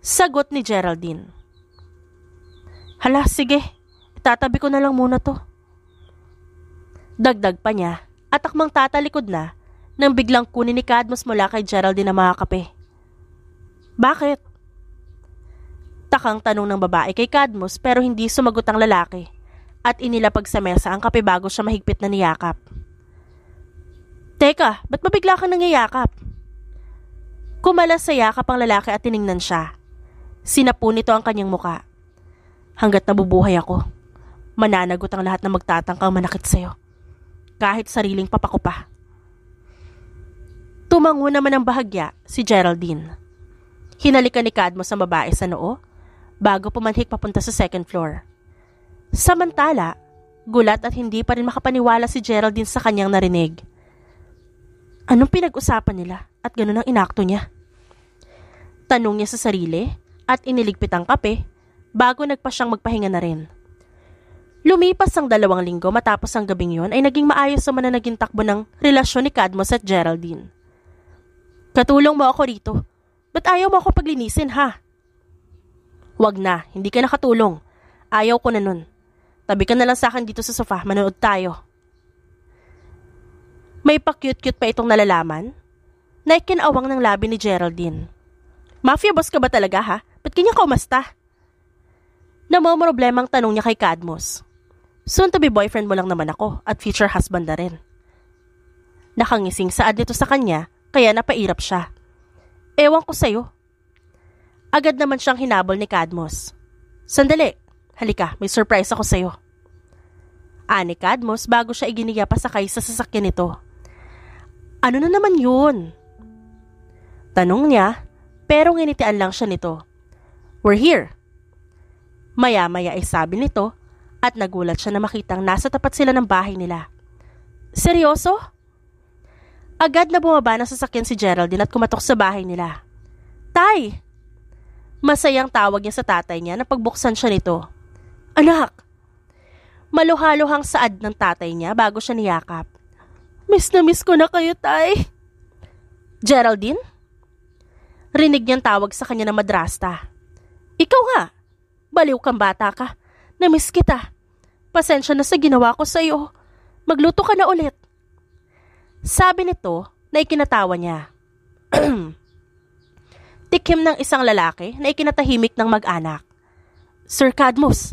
Sagot ni Geraldine. Hala, sige. Itatabi ko na lang muna to. Dagdag pa niya at akmang tatalikod na nang biglang kunin ni Cadmus mula kay Geraldine ang mga kape. Bakit? Takang tanong ng babae kay Cadmus pero hindi sumagot ang lalaki at inilapag sa mesa ang kape bago siya mahigpit na niyakap. Teka, ba't mabigla kang nangyayakap? Kumalas sa yakap ang lalaki at tiningnan siya. Sinapo nito ang kanyang muka. Hanggat nabubuhay ako, mananagot ang lahat na magtatangkang manakit sa'yo. Kahit sariling papa ko pa. Tumango naman ang bahagya si Geraldine. Hinalikan ni Cadmus ang babae sa noo bago pumanhik papunta sa 2nd floor. Samantala, gulat at hindi pa rin makapaniwala si Geraldine sa kanyang narinig. Anong pinag-usapan nila at ganun ang inakto niya? Tanong niya sa sarili at iniligpit ang kape bago nagpa siyang magpahinga na rin. Lumipas ang 2 linggo matapos ang gabing yon ay naging maayos naman na naging takbo ng relasyon ni Cadmus at Geraldine. Katulong mo ako rito. Ba't ayaw mo ako paglinisin, ha? Wag na, hindi ka nakatulong. Ayaw ko na nun. Tabi ka na lang sa akin dito sa sofa, manood tayo. May pa-cute-cute pa itong nalalaman na ikinawang ng labi ni Geraldine. Mafia boss ka ba talaga, ha? Ba't kanya ka umasta? Namomroblemang tanong niya kay Cadmus. Soon to be boyfriend mo lang naman ako at future husband na rin. Nakangising saad nito sa kanya kaya napairap siya. Ewan ko sa'yo. Agad naman siyang hinabol ni Cadmus. Sandali, halika, may surprise ako sa'yo. Ani Cadmus bago siya iginiya pa sakay sa sasakyan nito. Ano na naman yun? Tanong niya, pero nginitian lang siya nito. We're here. Maya-maya ay sabi nito at nagulat siya na makitang nasa tapat sila ng bahay nila. Seryoso? Agad na bumaba ng sasakyan si Geraldine at kumatok sa bahay nila. Tay! Masayang tawag niya sa tatay niya na pagbuksan siya nito. Anak! Maluhaluhang saad ng tatay niya bago siya niyakap. Miss na miss ko na kayo, tay. Geraldine? Rinig niyang tawag sa kanya ng madrasta. Ikaw nga! Baliw kang bata ka. Namiss kita. Pasensya na sa ginawa ko sa'yo. Magluto ka na ulit. Sabi nito na ikinatawa niya. Tikim ng isang lalaki na ikinatahimik ng mag-anak. Sir Cadmus.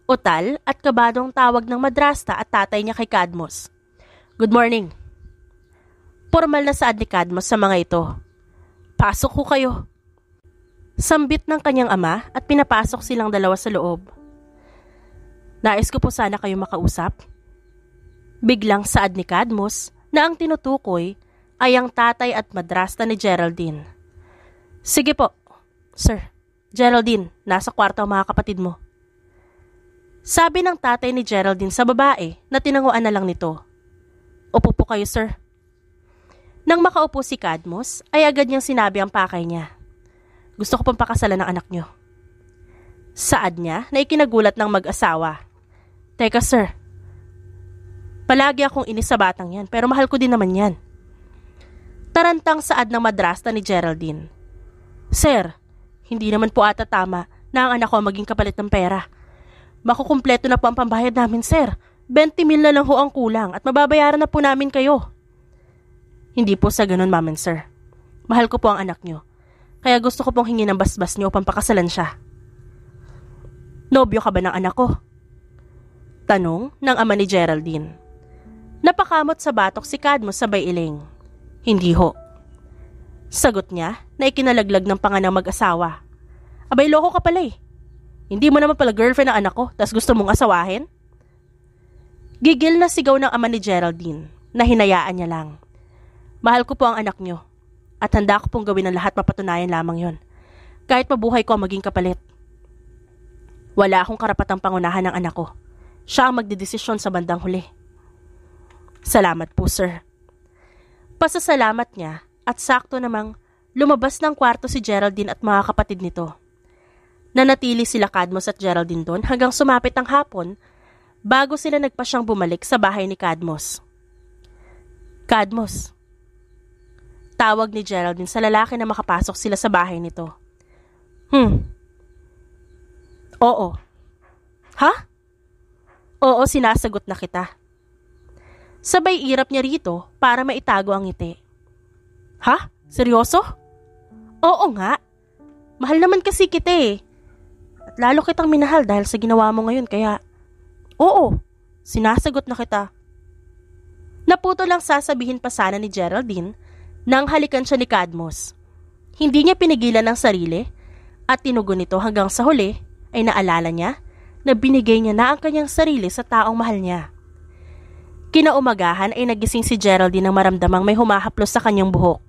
Utal at kabadong tawag ng madrasta at tatay niya kay Cadmus. Good morning. Formal na saad ni Cadmus sa mga ito. Pasok ko kayo. Sambit ng kanyang ama at pinapasok silang dalawa sa loob. Nais ko po sana kayo makausap. Biglang saad ni Cadmus na ang tinutukoy ay ang tatay at madrasta ni Geraldine. Sige po, sir. Geraldine, nasa kwarto ang mga kapatid mo. Sabi ng tatay ni Geraldine sa babae na tinanguan na lang nito. Upo po kayo, sir. Nang makaupo si Cadmus, ay agad niyang sinabi ang pakay niya. Gusto ko pang pakasalan ng anak niyo. Saad niya na ikinagulat ng mag-asawa. Teka, sir. Palagi akong inis sa batang yan, pero mahal ko din naman yan. Tarantang saad ng madrasta ni Geraldine. Sir, hindi naman po ata tama na ang anak ko maging kapalit ng pera. Makukumpleto na po ang pambayad namin, sir. 20 mil na lang ho ang kulang at mababayaran na po namin kayo. Hindi po sa ganun, ma'am and sir. Mahal ko po ang anak nyo. Kaya gusto ko pong hingin ng basbas nyo upang pakasalan siya. Nobyo ka ba ng anak ko? Tanong ng ama ni Geraldine. Napakamot sa batok si Cadmus sabay iling. Hindi ho. Sagot niya na ikinalaglag ng panganang mag-asawa. Abay, loko ka pala eh. Hindi mo naman pala girlfriend ng anak ko, tas gusto mong asawahin? Gigil na sigaw ng ama ni Geraldine na hinayaan niya lang. Mahal ko po ang anak niyo at handa ko pong gawin ang lahat mapatunayan lamang yon. Kahit mabuhay ko ang maging kapalit. Wala akong karapatang pangunahan ng anak ko. Siya ang magdedesisyon sa bandang huli. Salamat po, sir. Pasasalamat niya at sakto namang lumabas ng kwarto si Geraldine at mga kapatid nito. Nanatili sila Cadmus at Geraldine doon hanggang sumapit ang hapon bago sila nagpasyang bumalik sa bahay ni Cadmus. Cadmus. Tawag ni Geraldine sa lalaki na makapasok sila sa bahay nito. Oo. Ha? Oo, sinasagot na kita. Sabay irap niya rito para maitago ang ngiti. Ha? Seryoso? Oo nga. Mahal naman kasi kita eh. At lalo kitang minahal dahil sa ginawa mo ngayon kaya... Oo, sinasagot na kita. Naputo lang sasabihin pa sana ni Geraldine nang halikan siya ni Cadmus. Hindi niya pinigilan ang sarili at tinugon nito hanggang sa huli ay naalala niya na binigay niya na ang kanyang sarili sa taong mahal niya. Kinaumagahan ay nagising si Geraldine nang maramdamang may humahaplos sa kanyang buhok.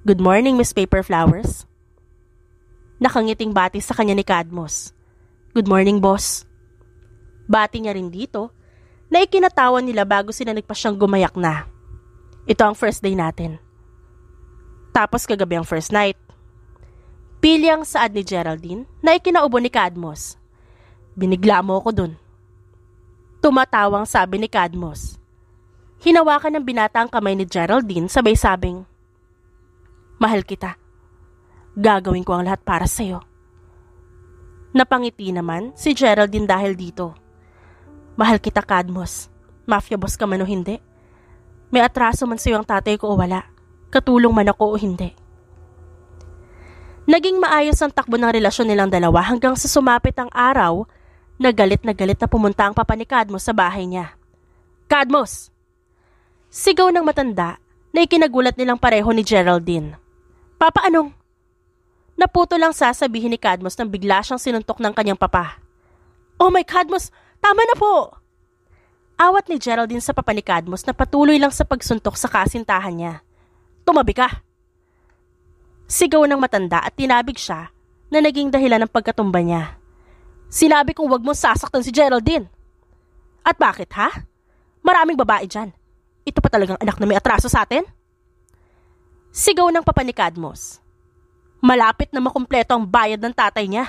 Good morning, Miss Paper Flowers. Nakangiting bati sa kanya ni Cadmus. Good morning, boss. Bati niya rin dito na ikinatawan nila bago sila nagpasyang gumayak na. Ito ang first day natin. Tapos kagabi ang first night. Pilyang saad ni Geraldine na ikinaubo ni Cadmus. Binigla mo ako dun. Tumatawang sabi ni Cadmus. Hinawakan ng binata ang kamay ni Geraldine sabay sabing, Mahal kita. Gagawin ko ang lahat para sa'yo. Napangiti naman si Geraldine dahil dito. Mahal kita, Cadmus. Mafia boss ka man o hindi. May atraso man sa'yo ang tatay ko o wala. Katulong man ako o hindi. Naging maayos ang takbo ng relasyon nilang dalawa hanggang sa sumapit ang araw na galit na pumunta ang papa ni Cadmus sa bahay niya. Cadmus! Sigaw ng matanda na ikinagulat nilang pareho ni Geraldine. Papa, anong? Naputo lang sasabihin ni Cadmus nang bigla siyang sinuntok ng kanyang papa. Oh my Cadmus! Tama na po! Awat ni Geraldine sa papa ni Cadmus na patuloy lang sa pagsuntok sa kasintahan niya. Tumabi ka! Sigaw ng matanda at tinabig siya na naging dahilan ng pagkatumba niya. Sinabi kong wag mo sasaktan si Geraldine. At bakit ha? Maraming babae dyan. Ito pa talagang anak na may atraso sa atin? Sigaw ng papa ni Cadmus. Malapit na makumpleto ang bayad ng tatay niya.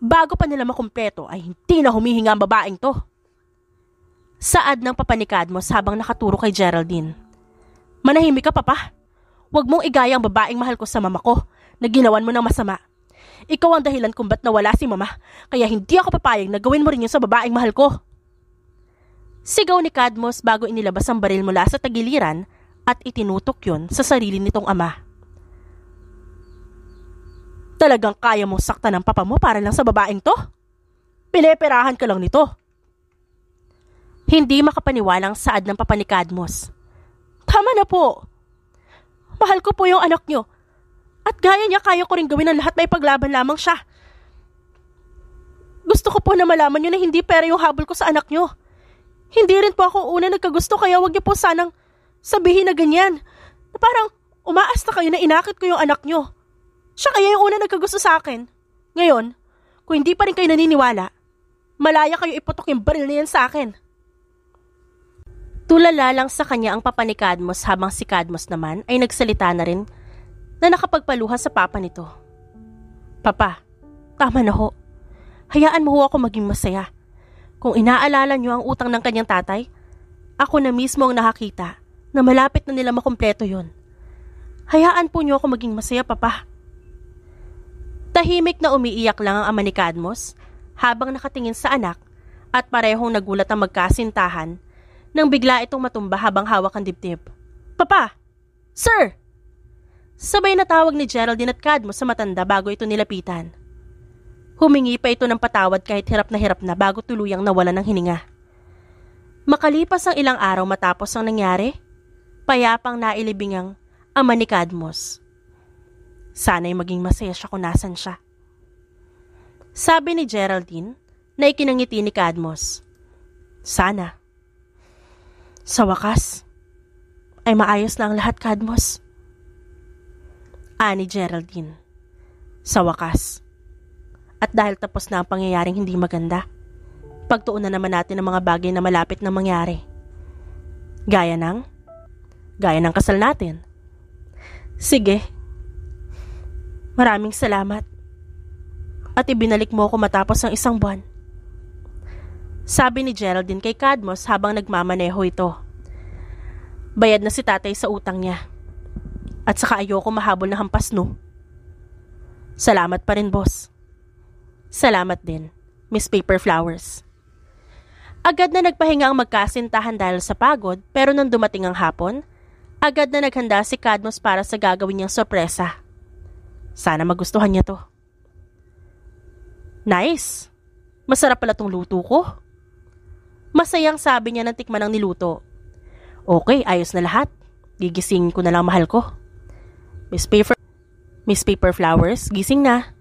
Bago pa nila makumpleto ay hindi na humihinga ang babaeng to. Saad ng papa ni Cadmus habang nakaturo kay Geraldine. Manahimik ka, papa. Huwag mong igaya ang babaeng mahal ko sa mama ko na ginawan mo ng masama. Ikaw ang dahilan kung ba't nawala si mama, kaya hindi ako papayag na gawin mo rin yun sa babaeng mahal ko. Sigaw ni Cadmus bago inilabas ang baril mula sa tagiliran at itinutok yun sa sarili nitong ama. Talagang kaya mong saktan ng papa mo para lang sa babaeng to? Pineperahan ka lang nito. Hindi makapaniwalang saad ng papa ni Cadmus. Tama na po. Mahal ko po yung anak nyo. At gaya niya kaya ko rin gawin ang lahat, may paglaban lamang siya. Gusto ko po na malaman nyo na hindi pera yung habol ko sa anak nyo. Hindi rin po ako una nagkagusto kaya wag niyo po sanang sabihin na ganyan. Na parang Umaasta kayo na inakit ko yung anak nyo. Siya kaya yung una nagkagusto sa akin. Ngayon, kung hindi pa rin kayo naniniwala, malaya kayo iputok yung baril na yan sa akin. Tulala lang sa kanya ang papa ni Cadmus habang si Cadmus naman ay nagsalita na rin na nakapagpaluha sa papa nito. Papa, tama na ho. Hayaan mo ho ako maging masaya. Kung inaalala niyo ang utang ng kanyang tatay, ako na mismo ang nakakita na malapit na nila makumpleto yon. Hayaan po niyo ako maging masaya, Papa. Tahimik na umiiyak lang ang ama ni Cadmus habang nakatingin sa anak at parehong nagulat ang magkasintahan nang bigla itong matumba habang hawak ang dibdib. Papa! Sir! Sabay na tawag ni Geraldine at Cadmus sa matanda bago ito nilapitan. Humingi pa ito ng patawad kahit hirap na bago tuluyang nawalan ng hininga. Makalipas ang ilang araw matapos ang nangyari, payapang nailibing ang ama ni Cadmus. Sana'y maging masaya siya kung nasan siya. Sabi ni Geraldine na ikinangiti ni Cadmus. Sana. Sa wakas, ay maayos na ang lahat, Cadmus. Ani Geraldine. Sa wakas. At dahil tapos na ang pangyayaring hindi maganda, pagtuunan naman natin ang mga bagay na malapit na mangyari. Gaya ng kasal natin. Sige. Maraming salamat. At ibinalik mo ako matapos ng 1 buwan. Sabi ni Geraldine kay Cadmus habang nagmamaneho ito. Bayad na si tatay sa utang niya. At saka ayoko mahabol na hampas, no? Salamat pa rin, boss. Salamat din, Miss Paper Flowers. Agad na nagpahinga ang magkasintahan dahil sa pagod, pero nang dumating ang hapon, agad na naghanda si Cadmus para sa gagawin niyang sorpresa. Sana magustuhan niya to. Nice! Masarap pala tong luto ko. Masayang sabi niya nang tikman ang niluto. Okay, ayos na lahat. Gigisingin ko na lang mahal ko. Miss Paper Flowers, gising na.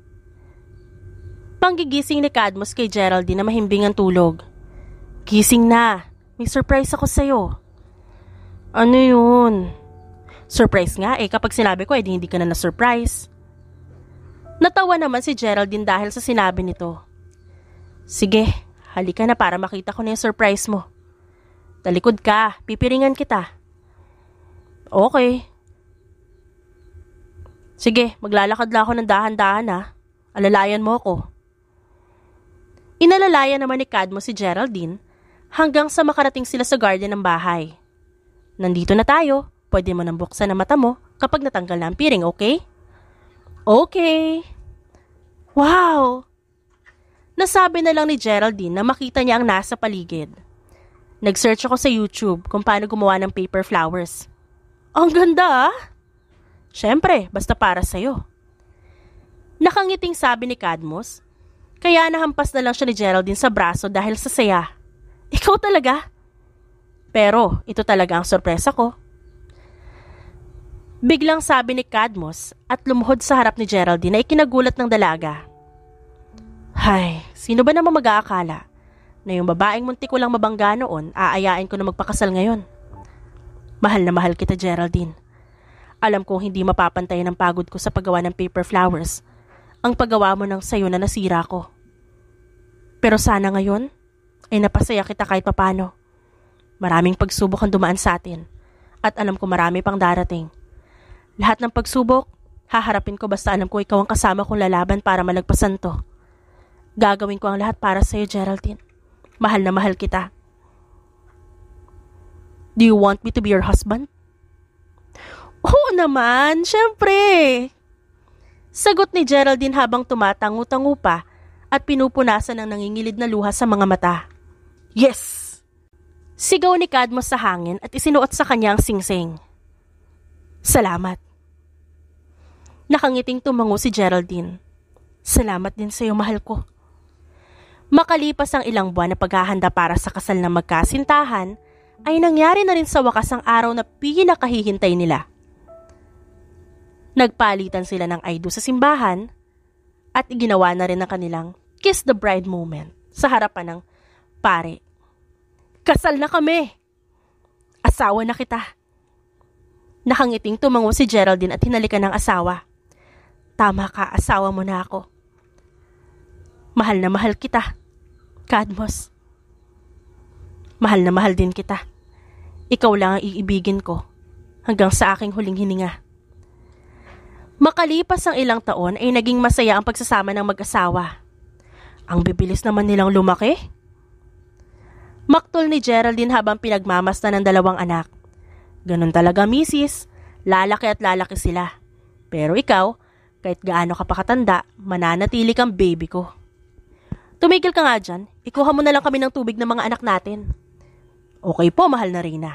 Panggigising ni Cadmus kay Geraldine na mahimbing ang tulog. Gising na. May surprise ako sa'yo. Ano yun? Surprise nga kapag sinabi ko hindi ka na na-surprise. Natawa naman si Geraldine dahil sa sinabi nito. Sige, halika na para makita ko na yung surprise mo. Talikod ka, pipiringan kita. Okay. Sige, maglalakad lang ako ng dahan-dahan Alalayan mo ako. Inalalayan naman ni Cadmus si Geraldine hanggang sa makarating sila sa garden ng bahay. Nandito na tayo. Pwede mo nang buksan ang mata mo kapag natanggal na ang piring, okay? Okay. Wow! Nasabi na lang ni Geraldine na makita niya ang nasa paligid. Nag-search ako sa YouTube kung paano gumawa ng paper flowers. Ang ganda Siyempre, basta para sa'yo. Nakangiting sabi ni Cadmus, kaya nahampas na lang siya ni Geraldine sa braso dahil sa saya. Ikaw talaga? Pero ito talaga ang sorpresa ko. Biglang sabi ni Cadmus at lumuhod sa harap ni Geraldine na ikinagulat ng dalaga. Hay, sino ba naman mag-aakala na yung babaeng muntik ko lang mabangga noon aayain ko na magpakasal ngayon? Mahal na mahal kita, Geraldine. Alam kong hindi mapapantay ng pagod ko sa paggawa ng paper flowers ang paggawa mo ng sayo na nasira ko. Pero sana ngayon ay napasaya kita kahit papano. Maraming pagsubok ang dumaan sa atin at alam ko marami pang darating. Lahat ng pagsubok, haharapin ko basta alam ko ikaw ang kasama kong lalaban para malagpasan to. Gagawin ko ang lahat para sa'yo, Geraldine. Mahal na mahal kita. Do you want me to be your husband? Oo naman, syempre. Sagot ni Geraldine habang tumatangu-tangu pa at pinupunasan ng nangingilid na luha sa mga mata. Yes! Sigaw ni Cadmus sa hangin at isinuot sa kanya ang singsing. Salamat. Nakangiting tumango si Geraldine. Salamat din sa iyo, mahal ko. Makalipas ang ilang buwan na paghahanda para sa kasal ng magkasintahan, ay nangyari na rin sa wakas ang araw na pinakahihintay nila. Nagpalitan sila ng I do sa simbahan at iginawa na rin ang kanilang kiss the bride moment sa harapan ng pare. Kasal na kami! Asawa na kita! Nakangiting tumango si Geraldine at hinalikan ng asawa. Tama ka, asawa mo na ako. Mahal na mahal kita, Cadmus. Mahal na mahal din kita. Ikaw lang ang iibigin ko hanggang sa aking huling hininga. Makalipas ang ilang taon ay naging masaya ang pagsasama ng mag-asawa. Ang bibilis naman nilang lumaki. Maktol ni Geraldine habang pinagmamasdan ng dalawang anak. Ganun talaga, misis. Lalaki at lalaki sila. Pero ikaw, kahit gaano ka pa katanda, mananatili kang baby ko. Tumigil ka nga dyan. Ikuha mo na lang kami ng tubig ng mga anak natin. Okay po, mahal na Reyna.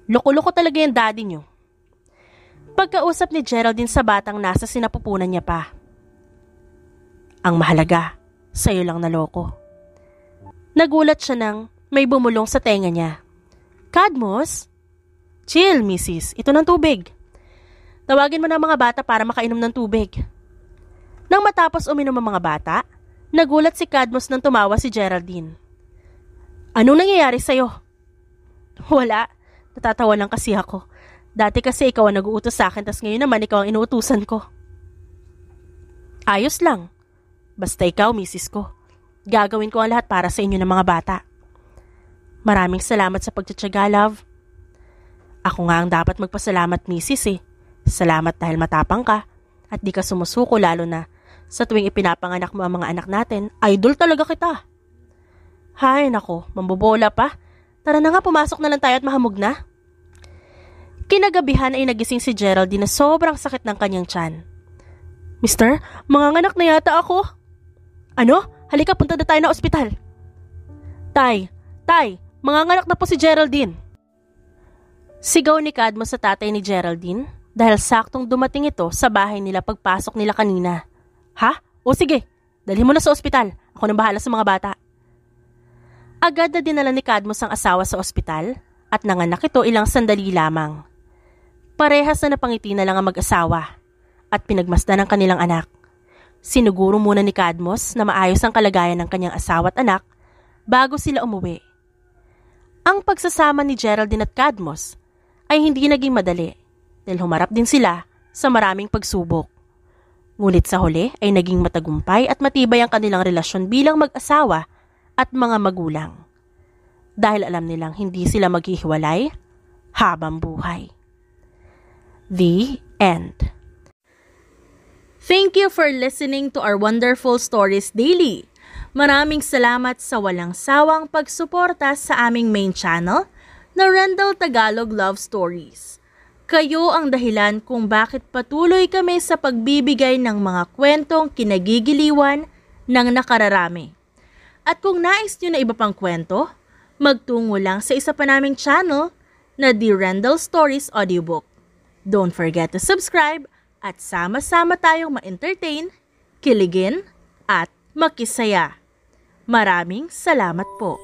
Loko-loko talaga yung daddy nyo. Pagkausap ni Geraldine sa batang nasa sinapupunan niya pa. Ang mahalaga, sa'yo lang naloko. Nagulat siya nang may bumulong sa tenga niya. Cadmus? Chill, misis. Ito ng tubig. Tawagin mo na mga bata para makainom ng tubig. Nang matapos uminom ang mga bata, nagulat si Cadmus nang tumawa si Geraldine. Anong nangyayari sa'yo? Wala. Natatawa lang kasi ako. Dati kasi ikaw ang nag-uutos sa akin, tas ngayon naman ikaw ang inuutusan ko. Ayos lang. Basta ikaw, misis ko. Gagawin ko ang lahat para sa inyo ng mga bata. Maraming salamat sa pagtitiyaga, love. Ako nga ang dapat magpasalamat, misis eh. Salamat dahil matapang ka at di ka sumusuko lalo na sa tuwing ipinapanganak mo ang mga anak natin. Idol talaga kita. Hay nako, mambobola pa. Tara na nga, pumasok na lang tayo at mahamog na. Kinagabihan ay nagising si Geraldine na sobrang sakit ng kanyang tiyan. Mister, manganganak na yata ako. Ano? Halika, punta na tayo na ospital. Tay, manganganak na po si Geraldine. Sigaw ni Cadmus sa tatay ni Geraldine dahil saktong dumating ito sa bahay nila pagpasok nila kanina. Ha? O sige, dalhin mo na sa ospital. Ako nang bahala sa mga bata. Agad na dinala ni Cadmus ang asawa sa ospital at nanganak ito ilang sandali lamang. Parehas na napangiti na lang ang mag-asawa at pinagmasdan ang kanilang anak. Sinuguro muna ni Cadmus na maayos ang kalagayan ng kanyang asawa at anak bago sila umuwi. Ang pagsasama ni Geraldine at Cadmus ay hindi naging madali dahil humarap din sila sa maraming pagsubok. Ngunit sa huli ay naging matagumpay at matibay ang kanilang relasyon bilang mag-asawa at mga magulang. Dahil alam nilang hindi sila maghihiwalay habang buhay. The end. Thank you for listening to our wonderful stories daily. Maraming salamat sa walang sawang pagsuporta sa aming main channel na Rendell Tagalog Love Stories. Kayo ang dahilan kung bakit patuloy kami sa pagbibigay ng mga kwentong kinagigiliwan ng nakararami. At kung nais nyo na iba pang kwento, magtungo lang sa isa pa naming channel na The Rendell Stories Audiobook. Don't forget to subscribe at sama-sama tayong ma-entertain, kiligin, at makisaya. Maraming salamat po.